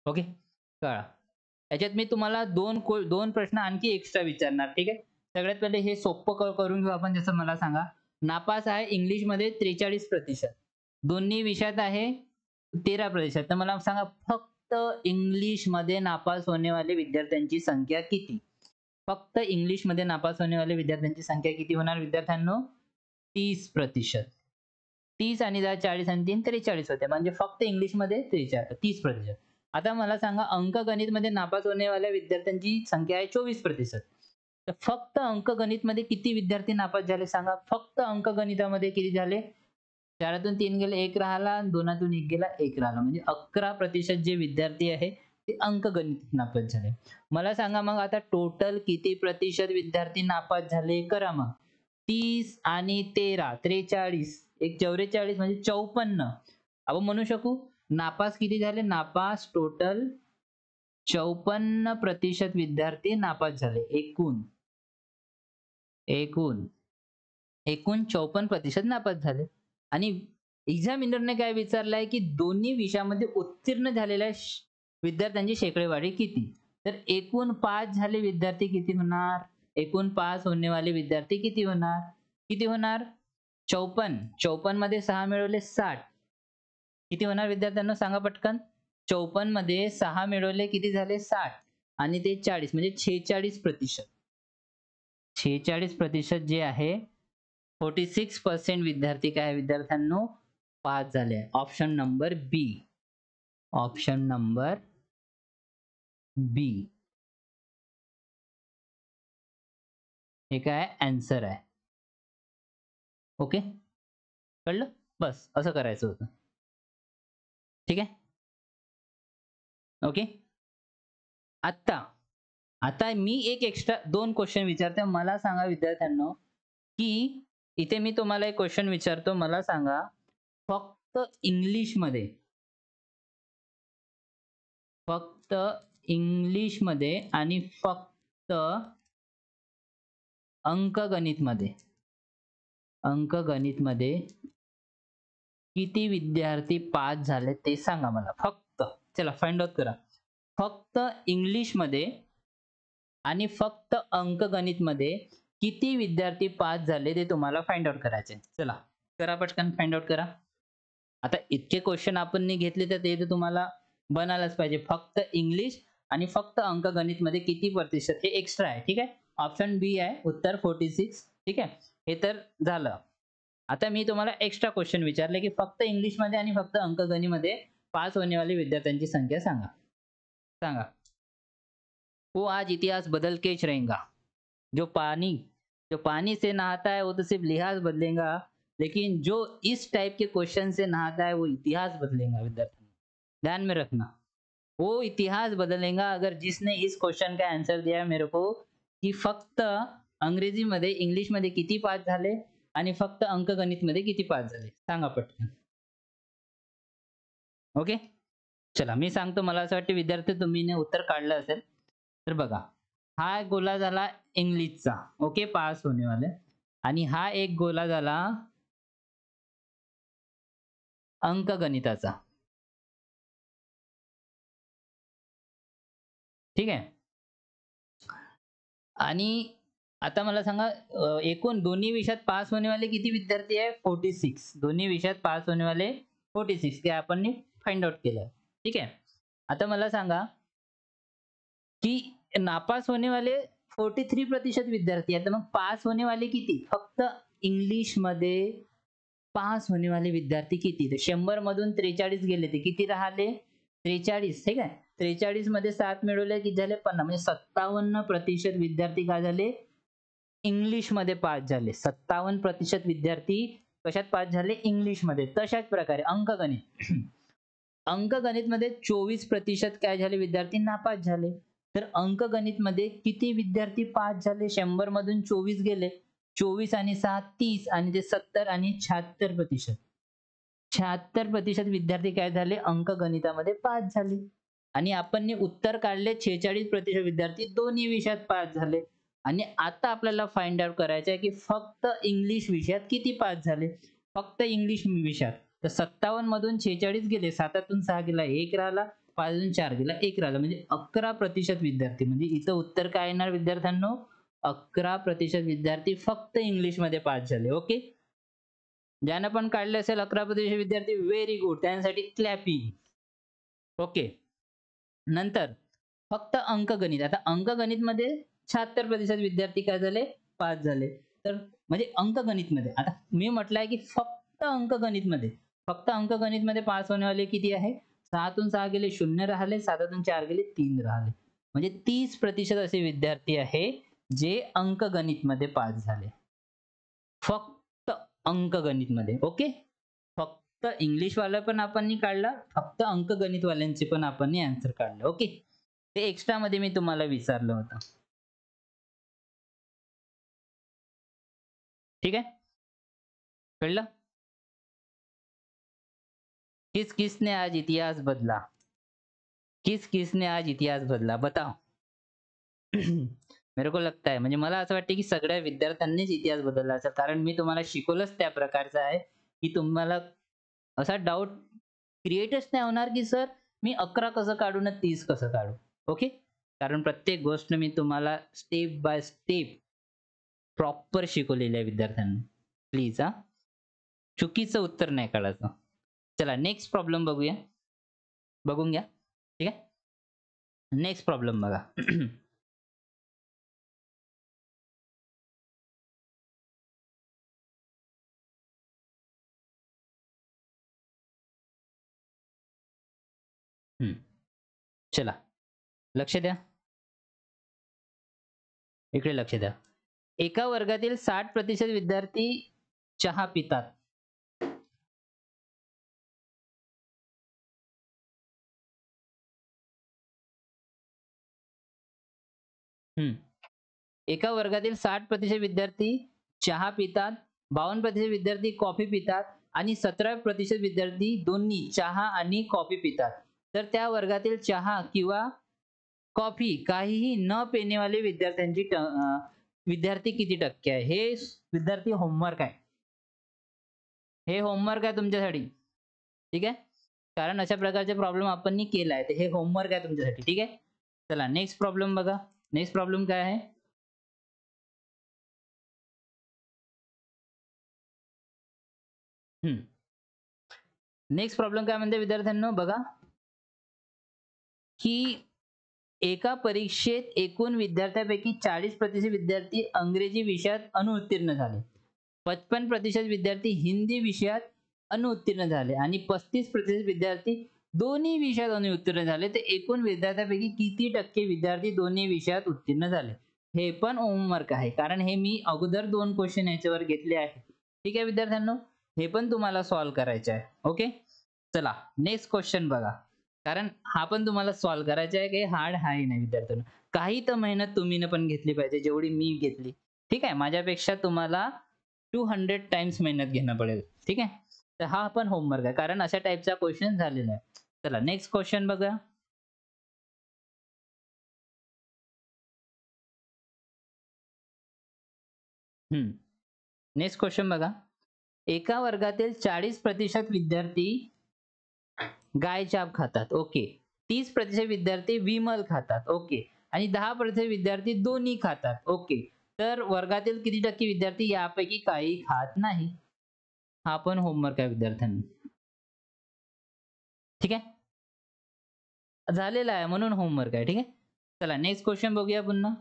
ओके, कळा. याच्यात मी तुम्हाला दोन प्रश्न आणखी एक्स्ट्रा विचारणार, ठीक आहे. सगळ्यात पहिले हे सोपं करून घेऊ आपण. जसं मला सांगा, नापास आहे इंग्लिशमध्ये 43%, दोन्ही विषयात आहे 13%. तर मला सांगा फक्त इंग्लिशमध्ये नापास होने वाले विद्यार्थ्यांची संख्या किती? फक्त इंग्लिशमध्ये नापास होने वाले विद्यार्थ्यांची संख्या किती होणार विद्यार्थ्यांनो? 30%. 30 आणि 10 40 आणि 3 43 होते. म्हणजे फक्त इंग्लिशमध्ये 30%. आता मला सांगा अंकगणितमध्ये नापास होने वाल्या विद्यार्थ्यांची संख्या आहे 24%. तर फक्त अंकगणितमध्ये किती विद्यार्थी नापास झाले सांगा? फक्त अंकगणितामध्ये किती झाले? 4तून 3 गेले 1 राहिला, 2तून 1 गेला 1 राहिला. म्हणजे 11% जे विद्यार्थी आहे ते अंकगणित नापास झाले. मला सांगा मग आता टोटल किती प्रतिशत विद्यार्थी नापास झाले? करा मग. 30 आणि 13 43, एक 44 म्हणजे 54. आपण म्हणू शकू नापास किती झाले? नापास टोटल 54% विद्यार्थी नापास झाले. एकूण 54% नापास झाले. आणि एक्झामिनरने काय विचारलंय की दोन्ही विषयामध्ये उत्तीर्ण झालेल्या विद्यार्थ्यांची शेकडेवारी किती? तर एकूण पास झाले विद्यार्थी किती होणार? एकूण पास होने वाले विद्यार्थी किती होणार? किती होणार? 54. 54 मध्ये 6 मिळवले 60. किती होणार विद्यार्थ्यांना सांगा पटकन? 54 मध्ये 6 मिळवले किती झाले? 60. आणि ते 40 म्हणजे 46%. 46% जे आहे 46% विद्यार्थी काय विद्यार्थ्यांनो पास झाले. ऑप्शन नंबर बी. ऑप्शन नंबर बी हे काय आन्सर आहे. ओके, कळलं? बस असं करायचं होतं. ठीक आहे. ओके, आता मी एक एक्स्ट्रा 2 क्वेश्चन विचारते. मला सांगा विद्यार्थ्यांनो की इथे मी तुम्हाला एक क्वेश्चन विचारतो. मला सांगा फक्त इंग्लिशमध्ये आणि फक्त अंकगणितमध्ये किती विद्यार्थी पास झाले ते सांगा मला. फक्त चला फाइंड आउट करा. फक्त इंग्लिशमध्ये आणि फक्त अंकगणितमध्ये किती विद्यार्थी पास झाले ते तुम्हाला फाइंड आउट करायचे. चला करा पटकन, फाइंड आउट करा. आता इतके क्वेश्चन आपण घेतले तर ते तुम्हाला बनायलाच पाहिजे. फक्त इंग्लिश आणि फक्त अंकगणितमध्ये किती प्रतिशत हे एक्स्ट्रा आहे. ठीक आहे. ऑप्शन बी आहे उत्तर 46. ठीक आहे. हे तर झालं. आता मी तुम्हाला एक्स्ट्रा क्वेश्चन विचारले की फक्त इंग्लिशमध्ये आणि फक्त अंकगणितमध्ये पास होने वाले विद्यार्थ्यांची संख्या सांगा. सांगा. वो आज इतिहास बदल के ही रहेगा. जो पानी से नहाता है वो तो सिर्फ लिहाज बदलेगा, लेकिन जो इस टाइप के क्वेश्चन से नहाता है वो इतिहास बदलेगा. विद्यार्थी ध्यान में रखना, वो इतिहास बदलेगा अगर जिसने इस क्वेश्चन का आंसर दिया मेरे को की फक्त अंग्रेजीमध्ये इंग्लिशमध्ये किती पास झाले आणि फक्त अंकगणितमध्ये किती पास झाले सांगा पटकन. ओके, चला मी सांगतो. मला असं वाटतं विद्यार्थी तुम्ही उत्तर काढलं असेल. तर बघा, हा एक गोला झाला इंग्लिशचा, ओके, पास होने वाले. आणि हा एक गोला झाला अंकगणिताचा. ठीक आहे. आणि आता मला सांगा एकूण दोन्ही विषयात पास होने वाले किती विद्यार्थी आहे? 46. दोन्ही विषयात पास होने वाले 46 ते आपण फाइंड आउट केलं. ठीक आहे. आता मला सांगा की नापास होने वाले 43% विद्यार्थी आहेत. मग पास होने वाले किती? फक्त इंग्लिश मध्ये पास होने वाले विद्यार्थी किती? तर 100 मधून 43 गेले ते किती राहिले? 43. ठीक आहे. 43 मध्ये 7 मिळवले किती झाले? 50. म्हणजे 57% विद्यार्थी काय झाले? इंग्लिश मध्ये पास झाले. 57% विद्यार्थी कशात पास झाले? इंग्लिश मध्ये. तशाच प्रकारे अंकगणित मध्ये 24% काय झाले? विद्यार्थी नापास झाले. तर अंकगणित मध्ये किती विद्यार्थी पास झाले? 100 मधून 24 गेले. 24 आणि 6 30 आणि ते 70 आणि 76%. 76% विद्यार्थी काय झाले? अंकगणितामध्ये पास झाले. आणि आपण उत्तर काढले 46% विद्यार्थी दोन्ही विषयात पास झाले. आणि आता आपल्याला फाइंड आउट करायचं आहे की फक्त इंग्लिश विषयात किती पास झाले. फक्त इंग्लिश विषयात तर 57 मधून 46 गेले, 7तून 6 गेला, 1 राहिला, 5तून 4 गेला, 1 राहिला, म्हणजे 11% विद्यार्थी. म्हणजे इथं उत्तर काय येणार विद्यार्थ्यांनो, 11% विद्यार्थी फक्त इंग्लिश मध्ये पास झाले. ओके, ज्यानं पण काढले असेल 11% विद्यार्थी, व्हेरी गुड, त्यांसाठी क्लॅपिंग. ओके, नंतर फक्त अंकगणित. आता अंकगणित मध्ये 76% विद्यार्थी काय झाले, पास झाले. तर म्हणजे अंकगणित मध्ये, आता मी म्हटलंय की फक्त अंकगणित मध्ये, फक्त अंकगणित मध्ये पास होण्यावाले किती आहे, 6तून 6 गेले 0 राहिले, 7तून 4 गेले 3 राहिले. म्हणजे 30% असे विद्यार्थी आहे जे अंकगणित मध्ये पास झाले. फक्त अंकगणित मध्ये. ओके, फक्त इंग्लिश वाला पण आपण काढला, फक्त अंकगणित वाल्यांचे पण आपण आन्सर काढले. ओके, ते एक्स्ट्रा मध्ये मी तुम्हाला विचारलं होतं. ठीक आहे, कळलं. किस किसने आज इतिहास बदला, किस किसने आज इतिहास बदला, बताओ. मेरे को लगता है, म्हणजे मला असं वाटतं की सगळ्या विद्यार्थ्यांनीच इतिहास बदलला असेल, कारण मी तुम्हाला शिकवलंच त्या प्रकारचं आहे की तुम्हाला असा डाऊट क्रिएटच नाही होणार की सर मी 11 कसं काढू ना 30 कसं काढू. ओके, कारण प्रत्येक गोष्ट मी तुम्हाला स्टेप बाय स्टेप प्रॉपर शिकवलेली आहे विद्यार्थ्यांना. प्लीज हा, चुकीचं उत्तर नाही काढायचं. चला नेक्स्ट प्रॉब्लेम बघूया, बघून घ्या. ठीक आहे, नेक्स्ट प्रॉब्लेम बघा. चला लक्ष द्या, इकडे लक्ष द्या. एका वर्गातील 60% विद्यार्थी चहा पितात. एका वर्गातील 60% विद्यार्थी चहा पितात, 52% विद्यार्थी कॉफी पितात आणि 17% विद्यार्थी दोन्ही चहा आणि कॉफी पितात. तर त्या वर्गातील चहा किंवा कॉफी काहीही न पिणे वाले विद्यार्थी किती टक्के आहे. हे विद्यार्थी होमवर्क आहे, हे होमवर्क आहे तुमच्यासाठी. ठीक आहे, कारण अशा प्रकारचे प्रॉब्लेम आपण केलाय, तर हे होमवर्क आहे तुमच्यासाठी. ठीक आहे, चला नेक्स्ट प्रॉब्लेम बघा. नेक्स्ट प्रॉब्लेम काय आहे. नेक्स्ट प्रॉब्लेम काय म्हणते विद्यार्थ्यांनो बघा, की एका परीक्षेत एकूण विद्यार्थ्यांपैकी 40% विद्यार्थी अंग्रेजी विषयात अनुत्तीर्ण झाले, 55% विद्यार्थी हिंदी विषयात अनुत्तीर्ण झाले आणि 35% विद्यार्थी दोन्ही विषयात अनुत्तीर्ण झाले. तर एकूण विद्यार्थ्यांपैकी किती टक्के विद्यार्थी दोन्ही विषयात उत्तीर्ण झाले. हे पण होमवर्क आहे, कारण हे मी अगोदर 2 क्वेश्चन याच्यावर घेतले आहे. ठीक आहे विद्यार्थ्यांनो, हे पण तुम्हाला सॉल्व्ह करायचे आहे. ओके, चला नेक्स्ट क्वेश्चन बघा, कारण हा पण तुम्हाला सॉल्व्ह करायचा आहे, काही हार्ड आहे नाही विद्यार्थ्यांनो. काही तर मेहनत तुम्ही पण घेतली पाहिजे जेवढी मी घेतली. ठीक आहे, माझ्यापेक्षा तुम्हाला 200 टाइम्स मेहनत घेणं पडेल. ठीक आहे, तर हा पण होमवर्क आहे, कारण अशा टाइपचा क्वेश्चन झालेला आहे. चला नेक्स्ट क्वेश्चन बघा. नेक्स्ट क्वेश्चन बघा. एका वर्गातील 40% विद्यार्थी गायचाप खातात. ओके, 30% विद्यार्थी विमल खातात. ओके, आणि 10% विद्यार्थी दोन्ही खातात. ओके, तर वर्गातील किती टक्के विद्यार्थी यापैकी काही खात नाही. हा पण होमवर्क आहे विद्यार्थ्यांनी. ठीक आहे, झालेला आहे म्हणून होमवर्क आहे. ठीक आहे, चला नेक्स्ट क्वेश्चन बघूया पुन्हा.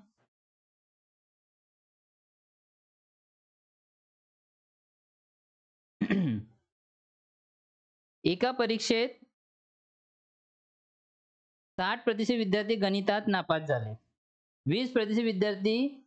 एका परीक्षेत 60% विद्यार्थी गणितात नापास झाले, 20% विद्यार्थी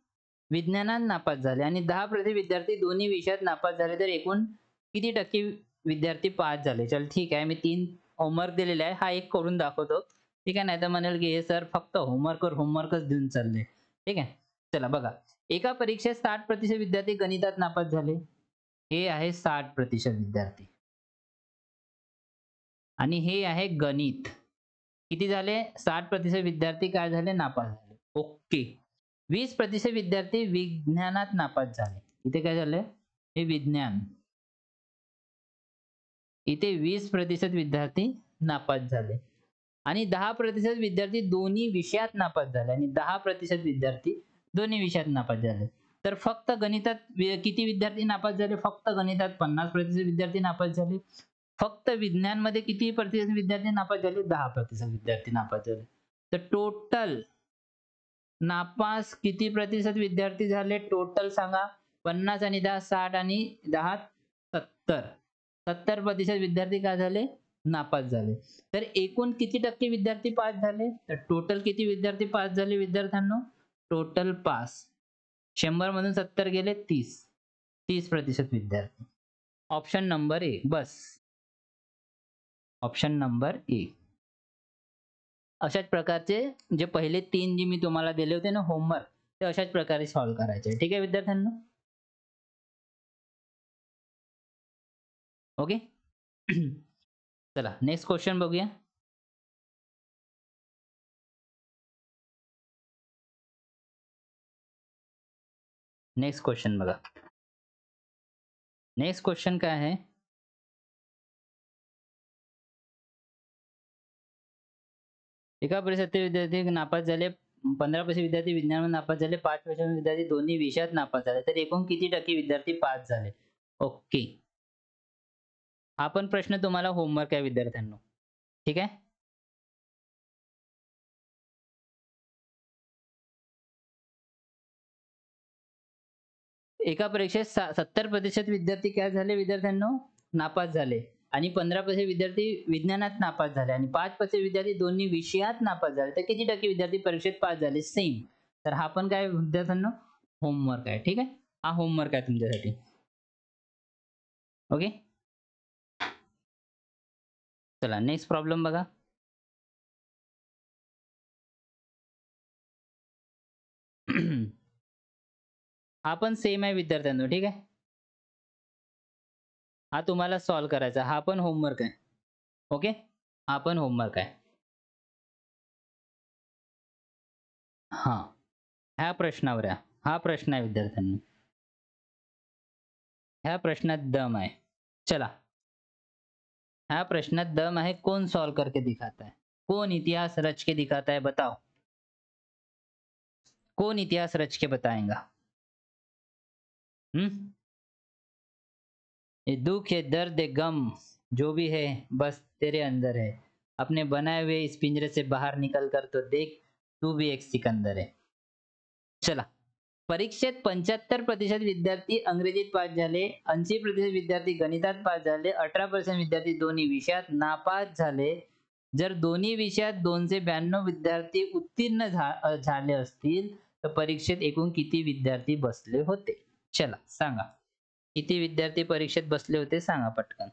विज्ञानात नापास झाले आणि 10% विद्यार्थी दोन्ही विषयात नापास झाले. तर एकूण किती टक्के विद्यार्थी पास झाले. चल ठीक आहे, मी 3 होमवर्क दिलेले आहे, हा एक करून दाखवतो. ठीक आहे, नाही तर म्हणेल की हे सर फक्त होमवर्कच देऊन चालले. ठीक आहे, चला बघा. एका परीक्षेत 60% विद्यार्थी गणितात नापास झाले, हे आहे 60% विद्यार्थी, आणि हे आहे गणित. किती झाले, 60% विद्यार्थी काय झाले, नापास झाले. ओके, 20% विद्यार्थी विज्ञानात नापास झाले. इथे काय झालंय? हे विज्ञान. इथे 20% विद्यार्थी नापास झाले आणि 10% विद्यार्थी दोन्ही विषयात नापास झाले आणि 10% विद्यार्थी दोन्ही विषयात नापास झाले. तर फक्त गणितात किती विद्यार्थी नापास झाले? फक्त गणितात 50% विद्यार्थी नापास झाले. फक्त विज्ञानमध्ये किती प्रतिशत विद्यार्थी नापास झाले? 10% विद्यार्थी नापास झाले. तर टोटल नापास किती प्रतिशत विद्यार्थी झाले? टोटल सांगा. 50 आणि 10 60 आणि 10 70. 70% विद्यार्थी काय झाले? नापास झाले. तर एकूण किती टक्के विद्यार्थी पास झाले? तर टोटल किती विद्यार्थी पास झाले विद्यार्थ्यांनो? Total pass. 100 मधून 70 गेले 30. 30% विद्यार्थी. Option number A. Bus. Option number A. अशाच प्रकारचे जे पहिले 3 जे मी तुम्हाला दिले होते ना होमवर्क, ते अशाच प्रकारे सॉल्व्ह करायचे. ठीक आहे विद्यार्थ्यांनो? ओके. चला नेक्स्ट क्वेश्चन बघूया. नेक्स्ट क्वेश्चन बघा. नेक्स्ट क्वेश्चन काय आहे? एका परीक्षेत विद्यार्थी नापास झाले. 15% विद्यार्थी विज्ञानामध्ये नापास झाले. 5% विद्यार्थी दोन्ही विषयात नापास झाले. तर एकूण किती टक्के विद्यार्थी पास झाले? ओके. हा पण प्रश्न तुम्हाला होमवर्क आहे विद्यार्थ्यांनो. ठीक आहे? एका परीक्षेत 70% विद्यार्थी काय झाले विद्यार्थ्यांनो? नापास झाले आणि 15% विद्यार्थी विज्ञानात नापास झाले आणि 5% विद्यार्थी दोन्ही विषयात नापास झाले. तर किती टक्के विद्यार्थी परीक्षेत पास झाले? सेम. तर हा पण काय विद्यार्थ्यांनो? होमवर्क आहे. ठीक आहे? हा होमवर्क आहे तुमच्यासाठी. ओके. चला नेक्स्ट प्रॉब्लेम बघा. हा पण सेम आहे विद्यार्थ्यांनो. ठीक आहे? हा तुम्हाला सॉल्व्ह करायचा. हा पण होमवर्क आहे. ओके. हा पण होमवर्क आहे. हा. ह्या प्रश्नावर आहे. हा प्रश्न आहे विद्यार्थ्यांनो. ह्या प्रश्नात दम आहे. चला. ह्या प्रश्नात दम है. कौन सॉल्व करके दिखाता है? कौन इतिहास रच के दिखाता है? बताओ. कौन इतिहास रच के बताएगा? हम्म. ये दुख है, दर्द है, गम जो भी है बस तेरे अंदर है. अपने बनाए हुए इस पिंजरे से बाहर निकल कर तो देख, तू भी एक सिकंदर है. चला. परीक्षेत 75% विद्यार्थी अंग्रेजीत पास झाले. 80% विद्यार्थी गणितात पास झाले. 18% विद्यार्थी दोन्ही विषयात नापास झाले. जर दोन्ही विषयात 292 विद्यार्थी उत्तीर्ण झाले असतील तर परीक्षेत एकूण किती विद्यार्थी बसले होते? चला सांगा. किती विद्यार्थी परीक्षेत बसले होते सांगा पटकन.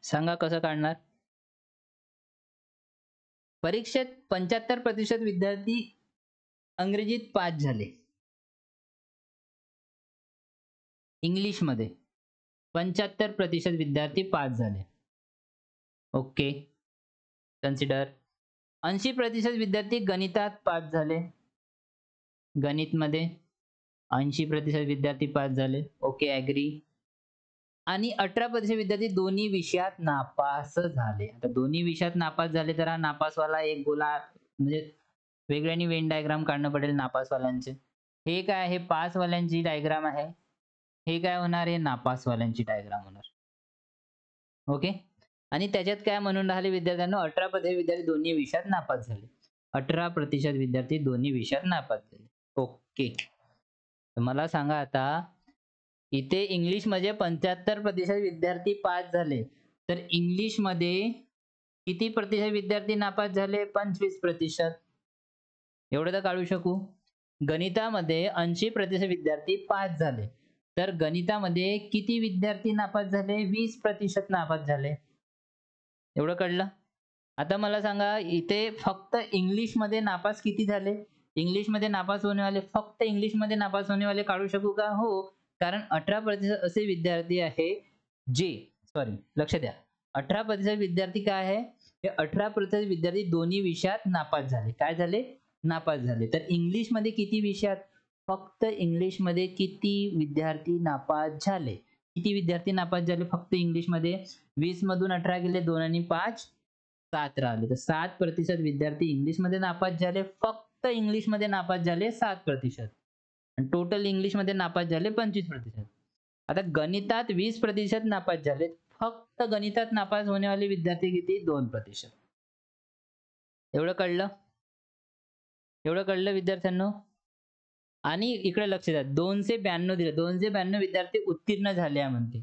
सांगा कसं काढणार? परीक्षेत 75% विद्यार्थी अंग्रेजीत पास झाले. इंग्लिशमध्ये 75% विद्यार्थी पास झाले. ओके. कन्सिडर. 80% विद्यार्थी गणितात पास झाले. गणितमध्ये 80% विद्यार्थी पास झाले. Okay, agree. आणि 18% विद्यार्थी दोन्ही विषयात नापास झाले. आता दोन्ही विषयात नापास झाले तर हा नापासवाला एक गोला म्हणजे वेगळ्याने वेन डायग्राम काढणं पडेल नापासवाल्यांचे. हे काय आहे? पासवाल्यांची डायग्राम आहे. हे काय होणार? हे नापासवाल्यांची डायग्राम होणार. ओके. आणि त्याच्यात काय म्हणून राहिले विद्यार्थ्यांनो? 18% विद्यार्थी दोन्ही विषयात नापास झाले. 18% विद्यार्थी दोन्ही विषयात नापास झाले. ओके. तर मला सांगा आता इथे इंग्लिशमध्ये 75% विद्यार्थी पास झाले. तर इंग्लिशमध्ये किती प्रतिशत विद्यार्थी नापास झाले? 25%. एवढं तर काढू शकू. गणितामध्ये 80% विद्यार्थी पास झाले. तर गणितामध्ये किती विद्यार्थी नापास झाले? 20% नापास झाले. एवढं कळलं? आता मला सांगा इथे फक्त इंग्लिशमध्ये नापास किती झाले? इंग्लिशमध्ये नापास होणेवाले फक्त इंग्लिशमध्ये नापास होणेवाले काढू शकू का? हो. कारण 18% असे विद्यार्थी आहे जे लक्ष द्या. 18% विद्यार्थी काय आहे? हे 18% विद्यार्थी दोन्ही विषयात नापास झाले. काय झाले? नापास झाले. तर इंग्लिशमध्ये किती विषयात? फक्त इंग्लिशमध्ये किती विद्यार्थी नापास झाले? किती विद्यार्थी नापास झाले फक्त इंग्लिशमध्ये? 20 मधून 18 गेले, 2 आणि 5 7 राहिले. तर 7% विद्यार्थी इंग्लिशमध्ये नापास झाले. फक्त इंग्लिशमध्ये नापास झाले 7%. आणि टोटल इंग्लिशमध्ये नापास झाले 25%. आता गणितात 20% नापास झाले. फक्त गणितात नापास होने वाले विद्यार्थी किती? 2%. एवढं कळलं? एवढं कळलं विद्यार्थ्यांनो? आणि इकडे लक्ष द्या, 292 दिले. 292 विद्यार्थी उत्तीर्ण झाले आहे म्हणते.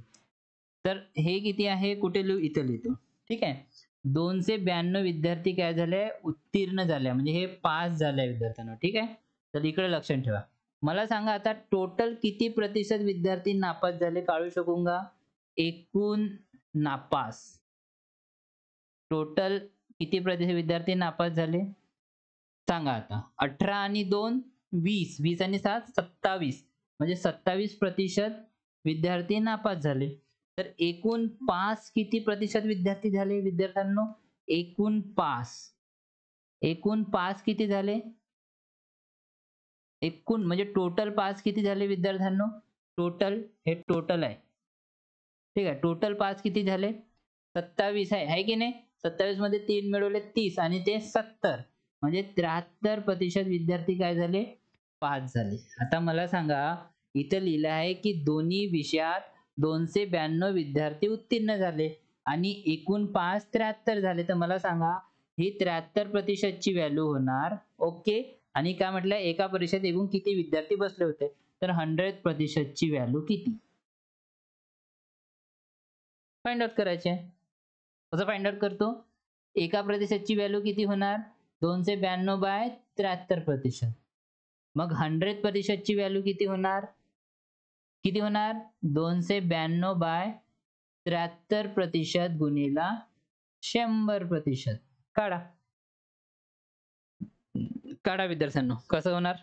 तर हे किती आहे? कुठे लिहू? इथे लिहितो. ठीक आहे. 292 विद्यार्थी काय झाले? उत्तीर्ण झाले. म्हणजे हे पास झाले विद्यार्थ्यांनो. ठीक आहे. तर इकडे लक्षात ठेवा. मला सांगा आता टोटल किती प्रतिशत विद्यार्थी नापास झाले? काढू शकूंगा? एकूण नापास. टोटल किती प्रतिशत विद्यार्थी नापास झाले? सांगा आता. 18 आणि 2 20, 20 आणि 7 27. म्हणजे 27% विद्यार्थी नापास झाले. तर एकूण पास किती प्रतिशत विद्यार्थी झाले विद्यार्थ्यांनो? एकूण पास. एकूण पास किती झाले? एकूण म्हणजे टोटल पास किती झाले विद्यार्थ्यांनो? टोटल हे टोटल आहे. ठीक आहे. टोटल पास किती झाले? 27 आहे की नाही? 27 मध्ये 3 मिळवले 30 आणि ते 70. म्हणजे 73% विद्यार्थी काय झाले? पास झाले. आता मला सांगा, इथं लिहिलं आहे की दोन्ही विषयात 292 विद्यार्थी उत्तीर्ण झाले आणि एकूण पास 73 झाले. तर मला सांगा, ही 73% ची व्हॅल्यू होणार. ओके. आणि काय म्हटलं? एका परीक्षेत एकूण किती विद्यार्थी बसले होते? तर 100% ची व्हॅल्यू किती? फाइंड आउट करायचे. कसं फाइंड आउट करतो? एका प्रतिशतची व्हॅल्यू किती होणार? 292/73%. मग 100% ची व्हॅल्यू किती होणार? किती होणार? 292/73% गुणिला 100%. काढा. काढा विद्यार्थ्यांनो. कसं होणार?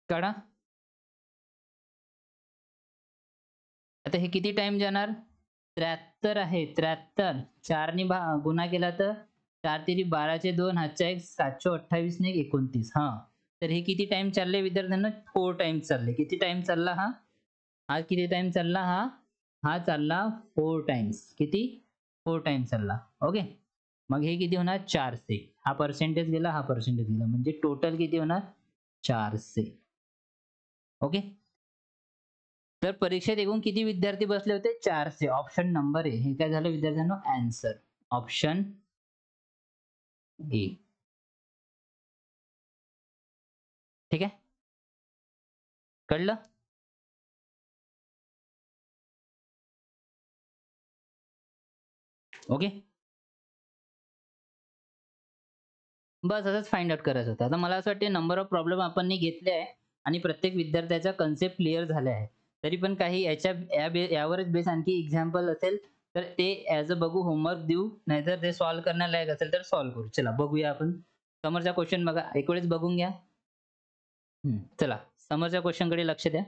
काढा. आता हे किती टाइम जाणार? 73 आहे. 73 4 ने गुणा केला तर 4 तिरी 12 चे 2 हातचा 1 728 ने 29. हां. तर हे किती टाइम चालले विद्यार्थ्यांनो? 4 टाइम्स चालले. किती टाइम चालला हा? हा किती टाइम चालला हा? हा चालला 4 टाइम्स. किती? 4 टाइम्स चालला. ओके. मग हे किती होणार? 400. हा पर्सेंटेज गेला, हा पर्सेंटेज गेला. म्हणजे टोटल किती होणार? 400. ओके. तर परीक्षेत एकूण किती विद्यार्थी बसले होते? 400. Option number A. हे काय झालं विद्यार्थ्यांनो? आन्सर. Option A. ठीक आहे? कळलं? ओके. बस असंच फाइंड आउट करायचं होतं. आता मला असं वाटते नंबर ऑफ प्रॉब्लेम आपण घेतले आहे आणि प्रत्येक विद्यार्थ्याचा कन्सेप्ट क्लिअर झाला आहे. तरी पण काही यावरच बेस आणखी एक्झाम्पल असेल तर ते ॲज अ बघू, होमवर्क देऊ, नाहीतर ते सॉल्व्ह करण्यालायक असेल तर सॉल्व्ह करू. चला बघूया आपण. समोरचा क्वेश्चन बघा. एक वेळेस बघून घ्या. चला समोरच्या क्वेश्चनकडे लक्ष द्या.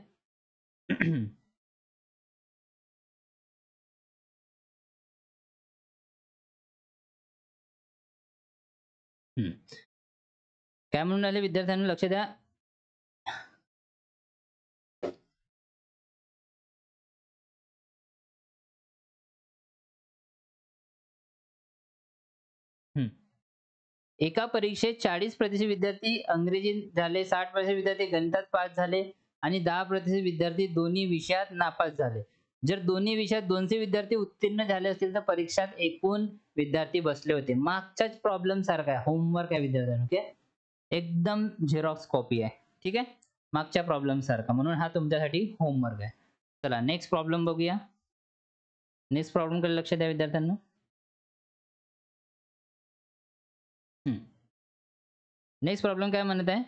काय म्हणून राहिले विद्यार्थ्यांनी? लक्ष द्या. एका परीक्षेत 40% विद्यार्थी अंग्रेजीत झाले, 60% विद्यार्थी गणितात पास झाले आणि 10% विद्यार्थी दोन्ही विषयात नापास झाले. जर दोन्ही विषयात 200 विद्यार्थी उत्तीर्ण झाले असतील तर परीक्षेत एकूण विद्यार्थी बसले होते. मागच्याच प्रॉब्लेम सारखा आहे. होमवर्क आहे विद्यार्थ्यांनो. ओके. एकदम झेरॉक्स कॉपी आहे. ठीक आहे. मागच्या प्रॉब्लेम सारखा. म्हणून हा तुमच्यासाठी होमवर्क आहे. चला नेक्स्ट प्रॉब्लेम बघूया. नेक्स्ट प्रॉब्लेम कडे लक्ष द्या विद्यार्थ्यांनो. नेक्स्ट प्रॉब्लेम काय म्हणत आहे?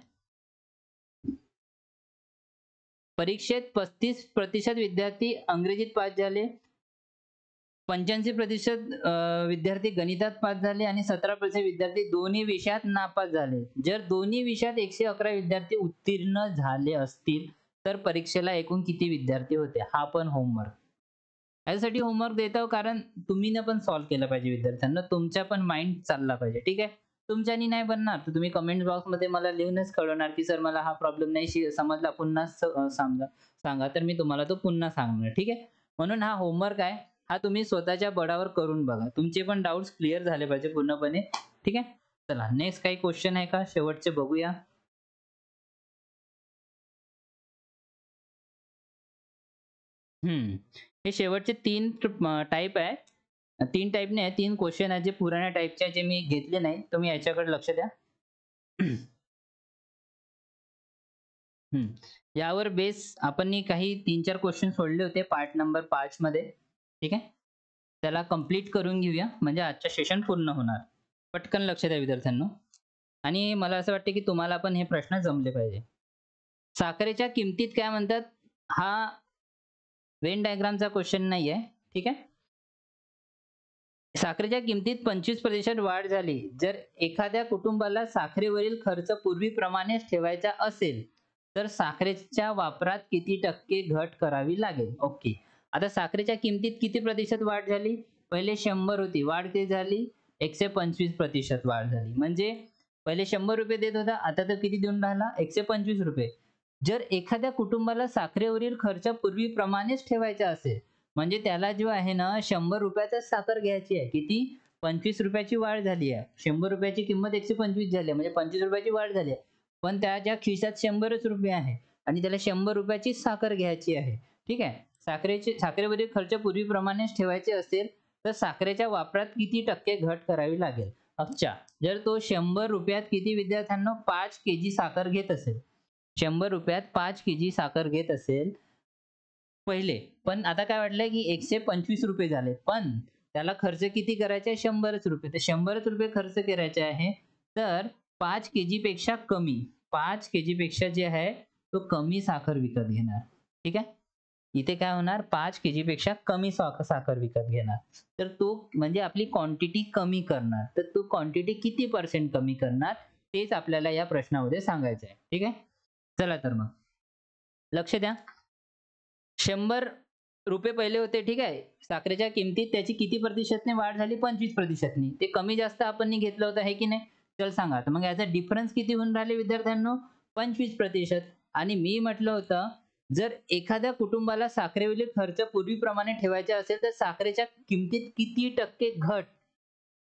परीक्षेत 35% विद्यार्थी अंग्रेजीत पास झाले, 85% विद्यार्थी गणितात पास झाले आणि 17% विद्यार्थी दोन्ही विषयात नापास झाले. जर दोन्ही विषयात 111 विद्यार्थी उत्तीर्ण झाले असतील तर परीक्षेला एकूण किती विद्यार्थी होते? हा पण होमवर्क. यासाठी होमवर्क देत आहो कारण तुम्ही ना पण सॉल्व्ह केलं पाहिजे विद्यार्थ्यांना. तुमचा पण माइंड चालला पाहिजे. ठीक आहे. तुमच्यानी नाही बनणार तर तुम्ही कमेंट बॉक्समध्ये मला लिहूनच कळवणार, की सर मला हा प्रॉब्लेम नाही समजला पुन्हा सांगा. तर मी तुम्हाला तो पुन्हा सांगणार. ठीक आहे. म्हणून हा होमवर्क आहे. हा तुम्ही स्वतःच्या बळावर करून बघा. तुमचे पण डाउट्स क्लिअर झाले पाहिजे पूर्णपणे. ठीक आहे. चला नेक्स्ट काही क्वेश्चन आहे का? शेवटचे बघूया. हं. हे शेवटचे 3 टाइप आहे. 3 टाइपने आहे. 3 क्वेश्चन आहेत जे पुराण्या टाइपचे आहेत, जे मी घेतले नाही. तुम्ही याच्याकडे लक्ष द्या. हं. यावर बेस आपण काही 3-4 क्वेश्चन सोडले होते पार्ट नंबर 5 मध्ये. ठीक आहे. त्याला कंप्लीट करून घेऊया म्हणजे आजचं सेशन पूर्ण होणार. पटकन लक्ष द्या विद्यार्थ्यांनो. आणि मला असं वाटतं की तुम्हाला पण हे प्रश्न जमले पाहिजे. साखरेच्या किमतीत काय म्हणतात? हा वेन डायग्रामचा क्वेश्चन नाहीये. ठीक आहे. साखरेच्या किमतीत 25% वाढ झाली. जर एखाद्या कुटुंबाला साखरेवरील खर्च पूर्वीप्रमाणेच ठेवायचा असेल, तर साखरेच्या वापरात किती टक्के घट करावी लागेल? ओके. आता साखरेच्या किमतीत किती प्रतिशत वाढ झाली? पहिले 100 होती. वाढ किती झाली? 125% वाढ झाली. म्हणजे पहिले ₹100 देत होता, आता तर किती देऊन राहिला? ₹125. जर एखाद्या कुटुंबाला साखरेवरील खर्च पूर्वीप्रमाणेच ठेवायचा असेल, म्हणजे त्याला जो आहे ना ₹100च साखर घ्यायची आहे. किती? ₹25 वाढ झाली आहे. ₹100 किंमत 125 झाली आहे. म्हणजे ₹25 वाढ झाली आहे. पण त्याच्या खिशात ₹100च आहे आणि त्याला ₹100ची साखर घ्यायची आहे. ठीक आहे. साखरेवरील खर्च पूर्वीप्रमाणेच ठेवायचे असेल, तर साखरेच्या वापरात किती टक्के घट करावी लागेल? अच्छा. जर तो ₹100 किती विद्यार्थ्यांनो 5 केजी साखर घेत असेल. ₹100 5 केजी साखर घेत असेल पहिले. पण आता काय वाटलंय, की ₹125 झाले. पण त्याला खर्च किती करायचा आहे? ₹100च. तर ₹100च खर्च करायचे आहे. तर 5 केजीपेक्षा कमी, 5 केजीपेक्षा जे आहे, तो कमी साखर विकत घेणार. ठीक आहे. इथे काय होणार? 5 केजीपेक्षा कमी साखर विकत घेणार. तर तो म्हणजे आपली क्वांटिटी कमी करणार. तर तो क्वांटिटी किती पर्सेंट कमी करणार? तेच आपल्याला या प्रश्नामध्ये सांगायचं आहे. ठीक आहे. चला तर मग. लक्ष द्या. ₹100 पहिले होते, ठीक आहे. साखरेच्या किमतीत त्याची किती प्रतिशतने वाढ झाली? 25% नी. ते कमी जास्त आपण घेतलं होतं, आहे की नाही? चल सांगा. तर मग याचा डिफरन्स किती होऊन राहिले विद्यार्थ्यांनो? 25%. आणि मी म्हटलं होतं, जर एखाद्या कुटुंबाला साखरेवरील खर्च पूर्वीप्रमाणे ठेवायचा असेल, तर साखरेच्या किमतीत किती टक्के घट?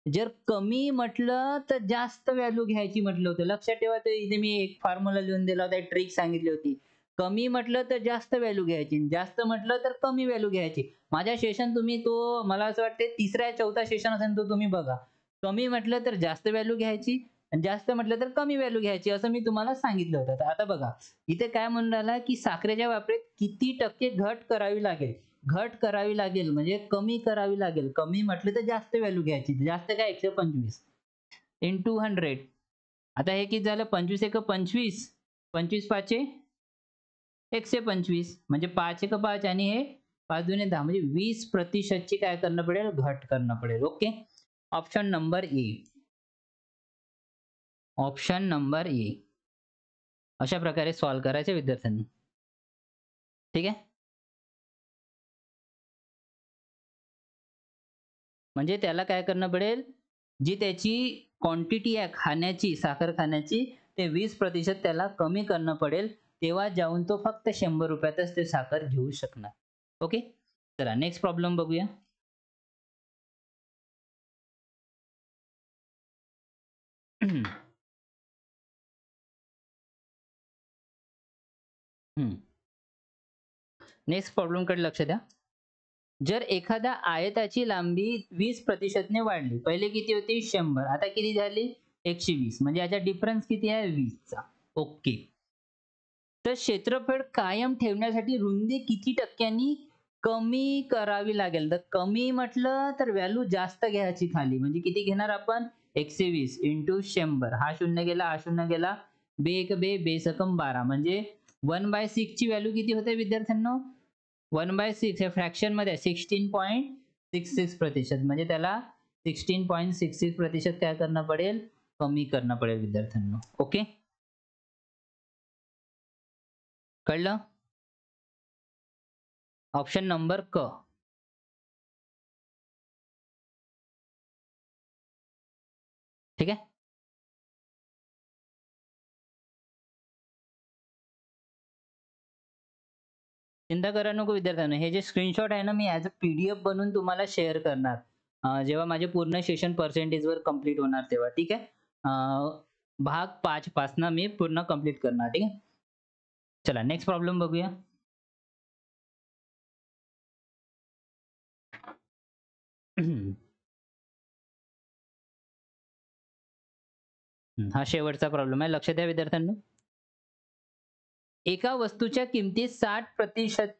जर कमी म्हटलं, तर जास्त व्हॅल्यू घ्यायची म्हटलं होतं. लक्षात ठेवा, तर इथे मी एक फॉर्म्युला लिहून दिला होता, एक ट्रिक सांगितली होती. कमी म्हटलं तर जास्त व्हॅल्यू घ्यायची, जास्त म्हटलं तर कमी व्हॅल्यू घ्यायची. माझा सेशन तुम्ही तो मला असं वाटते 3रा-4था सेशन असेल तो तुम्ही बघा. कमी म्हटलं तर जास्त व्हॅल्यू घ्यायची आणि जास्त म्हटलं तर कमी व्हॅल्यू घ्यायची असं मी तुम्हाला सांगितलं होतं. तर आता बघा, इथे काय म्हणून राहिला, की साखरेच्या वापरात किती टक्के घट करावी लागेल? घट करावी लागेल म्हणजे कमी करावी लागेल. कमी म्हटलं तर जास्त व्हॅल्यू घ्यायची. जास्त काय 125 इंटू 100. आता हे किती झालं? 25 एक 25, 25 पाचे 125 म्हणजे 5 एक 5 आणि हे 5 दुने 10 म्हणजे 20% ची काय करणं पडेल? घट करणं पडेल. Okay. Option number A. Option number A. अशा प्रकारे सॉल्व्ह करायचे विद्यार्थ्यांनी. ठीक आहे. म्हणजे त्याला काय करणं पडेल? जी त्याची क्वांटिटी आहे खाण्याची, साखर खाण्याची, ते 20% त्याला कमी करणं पडेल. तेव्हा जाऊन तो फक्त ₹100तच ते साखर घेऊ शकणार. ओके. चला नेक्स्ट प्रॉब्लेम बघूया. नेक्स्ट प्रॉब्लेमकडे लक्ष द्या. जर एखाद्या आयताची लांबी 20% ने वाढली. पहिले किती होती? 100. आता किती झाली? 120. म्हणजे याचा डिफरन्स किती आहे? 20 चा. ओके. तर क्षेत्रफळ कायम ठेवण्यासाठी रुंदी किती टक्क्यांनी कमी करावी लागेल? तर कमी म्हटलं तर व्हॅल्यू जास्त घ्यायची खाली. म्हणजे किती घेणार आपण? 120 इंटू 100. हा शून्य गेला, हा शून्य गेला. बे एक बे, बे सकम 12. म्हणजे 1/6 ची व्हॅल्यू किती होते विद्यार्थ्यांनो? 1/6 हे फ्रॅक्शनमध्ये 16.66% म्हणजे त्याला 16.66% काय करणं पडेल? कमी करणं पडेल विद्यार्थ्यांनो. ओके. कळलं? ऑप्शन नंबर क. चिंता करा नको विद्यार्थ्यांनो, हे जे स्क्रीनशॉट आहे ना, मी ॲज अ PDF बनवून तुम्हाला शेअर करणार. जेव्हा माझे पूर्ण सेशन पर्सेंटेजवर कंप्लीट होणार तेव्हा, ठीक आहे. भाग 5 पासनं मी पूर्ण कंप्लीट करणार, ठीक आहे. चला नेक्स्ट प्रॉब्लेम बघूया. हा शेवटचा प्रॉब्लेम आहे. लक्ष द्या विद्यार्थ्यांनो. एका वस्तूच्या किमतीत 60%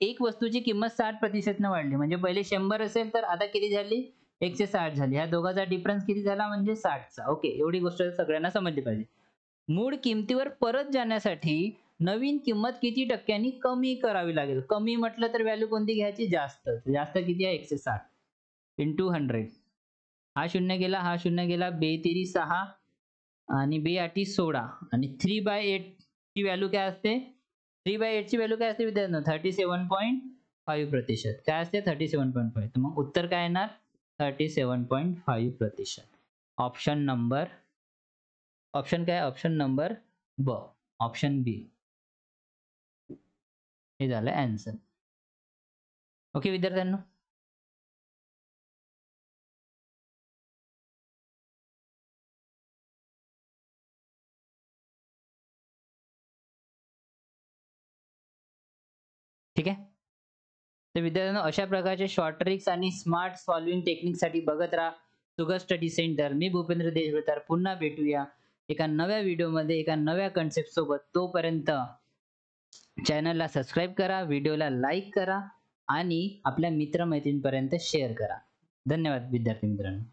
एक वस्तूची किंमत 60% न वाढली. म्हणजे पहिले 100 असेल तर आता किती झाली? 160 झाली. ह्या दोघांचा डिफरन्स किती झाला? म्हणजे 60चा. ओके. एवढी गोष्ट सगळ्यांना समजली पाहिजे. मूळ किमतीवर परत जाण्यासाठी नवीन किंमत किती टक्क्यांनी कमी करावी लागेल? कमी म्हटलं तर व्हॅल्यू कोणती घ्यायची? जास्त. जास्त किती आहे? 160 इंटू 100. हा 0 गेला, हा 0 गेला. 2 तिरी 6 आणि 2 आठी 16 आणि 3/8 ची व्हॅल्यू काय असते? 3/8 ची व्हॅल्यू काय असते विद्यार्थ्यांनो? 37.5%. काय असते? 37.5. तर मग उत्तर काय येणार? 37.5%. ऑप्शन काय? ऑप्शन नंबर ब. ऑप्शन बी. हे झालं आन्सर. ओके विद्यार्थ्यांनो. ठीक आहे. तर विद्यार्थ्यांनो अशा प्रकारचे शॉर्ट ट्रिक्स आणि स्मार्ट सॉल्व्हिंग टेक्निकसाठी बघत राहा सुगर स्टडी सेंटर. मी भूपेंद्र देशभ्रतार. पुन्हा भेटूया एका नव्या व्हिडिओमध्ये एका नव्या कन्सेप्ट सोबत. तोपर्यंत चॅनलला सबस्क्राईब करा, व्हिडिओला लाईक करा आणि आपल्या मित्र-मैत्रिणींपर्यंत शेअर करा. धन्यवाद विद्यार्थी मित्रांनो.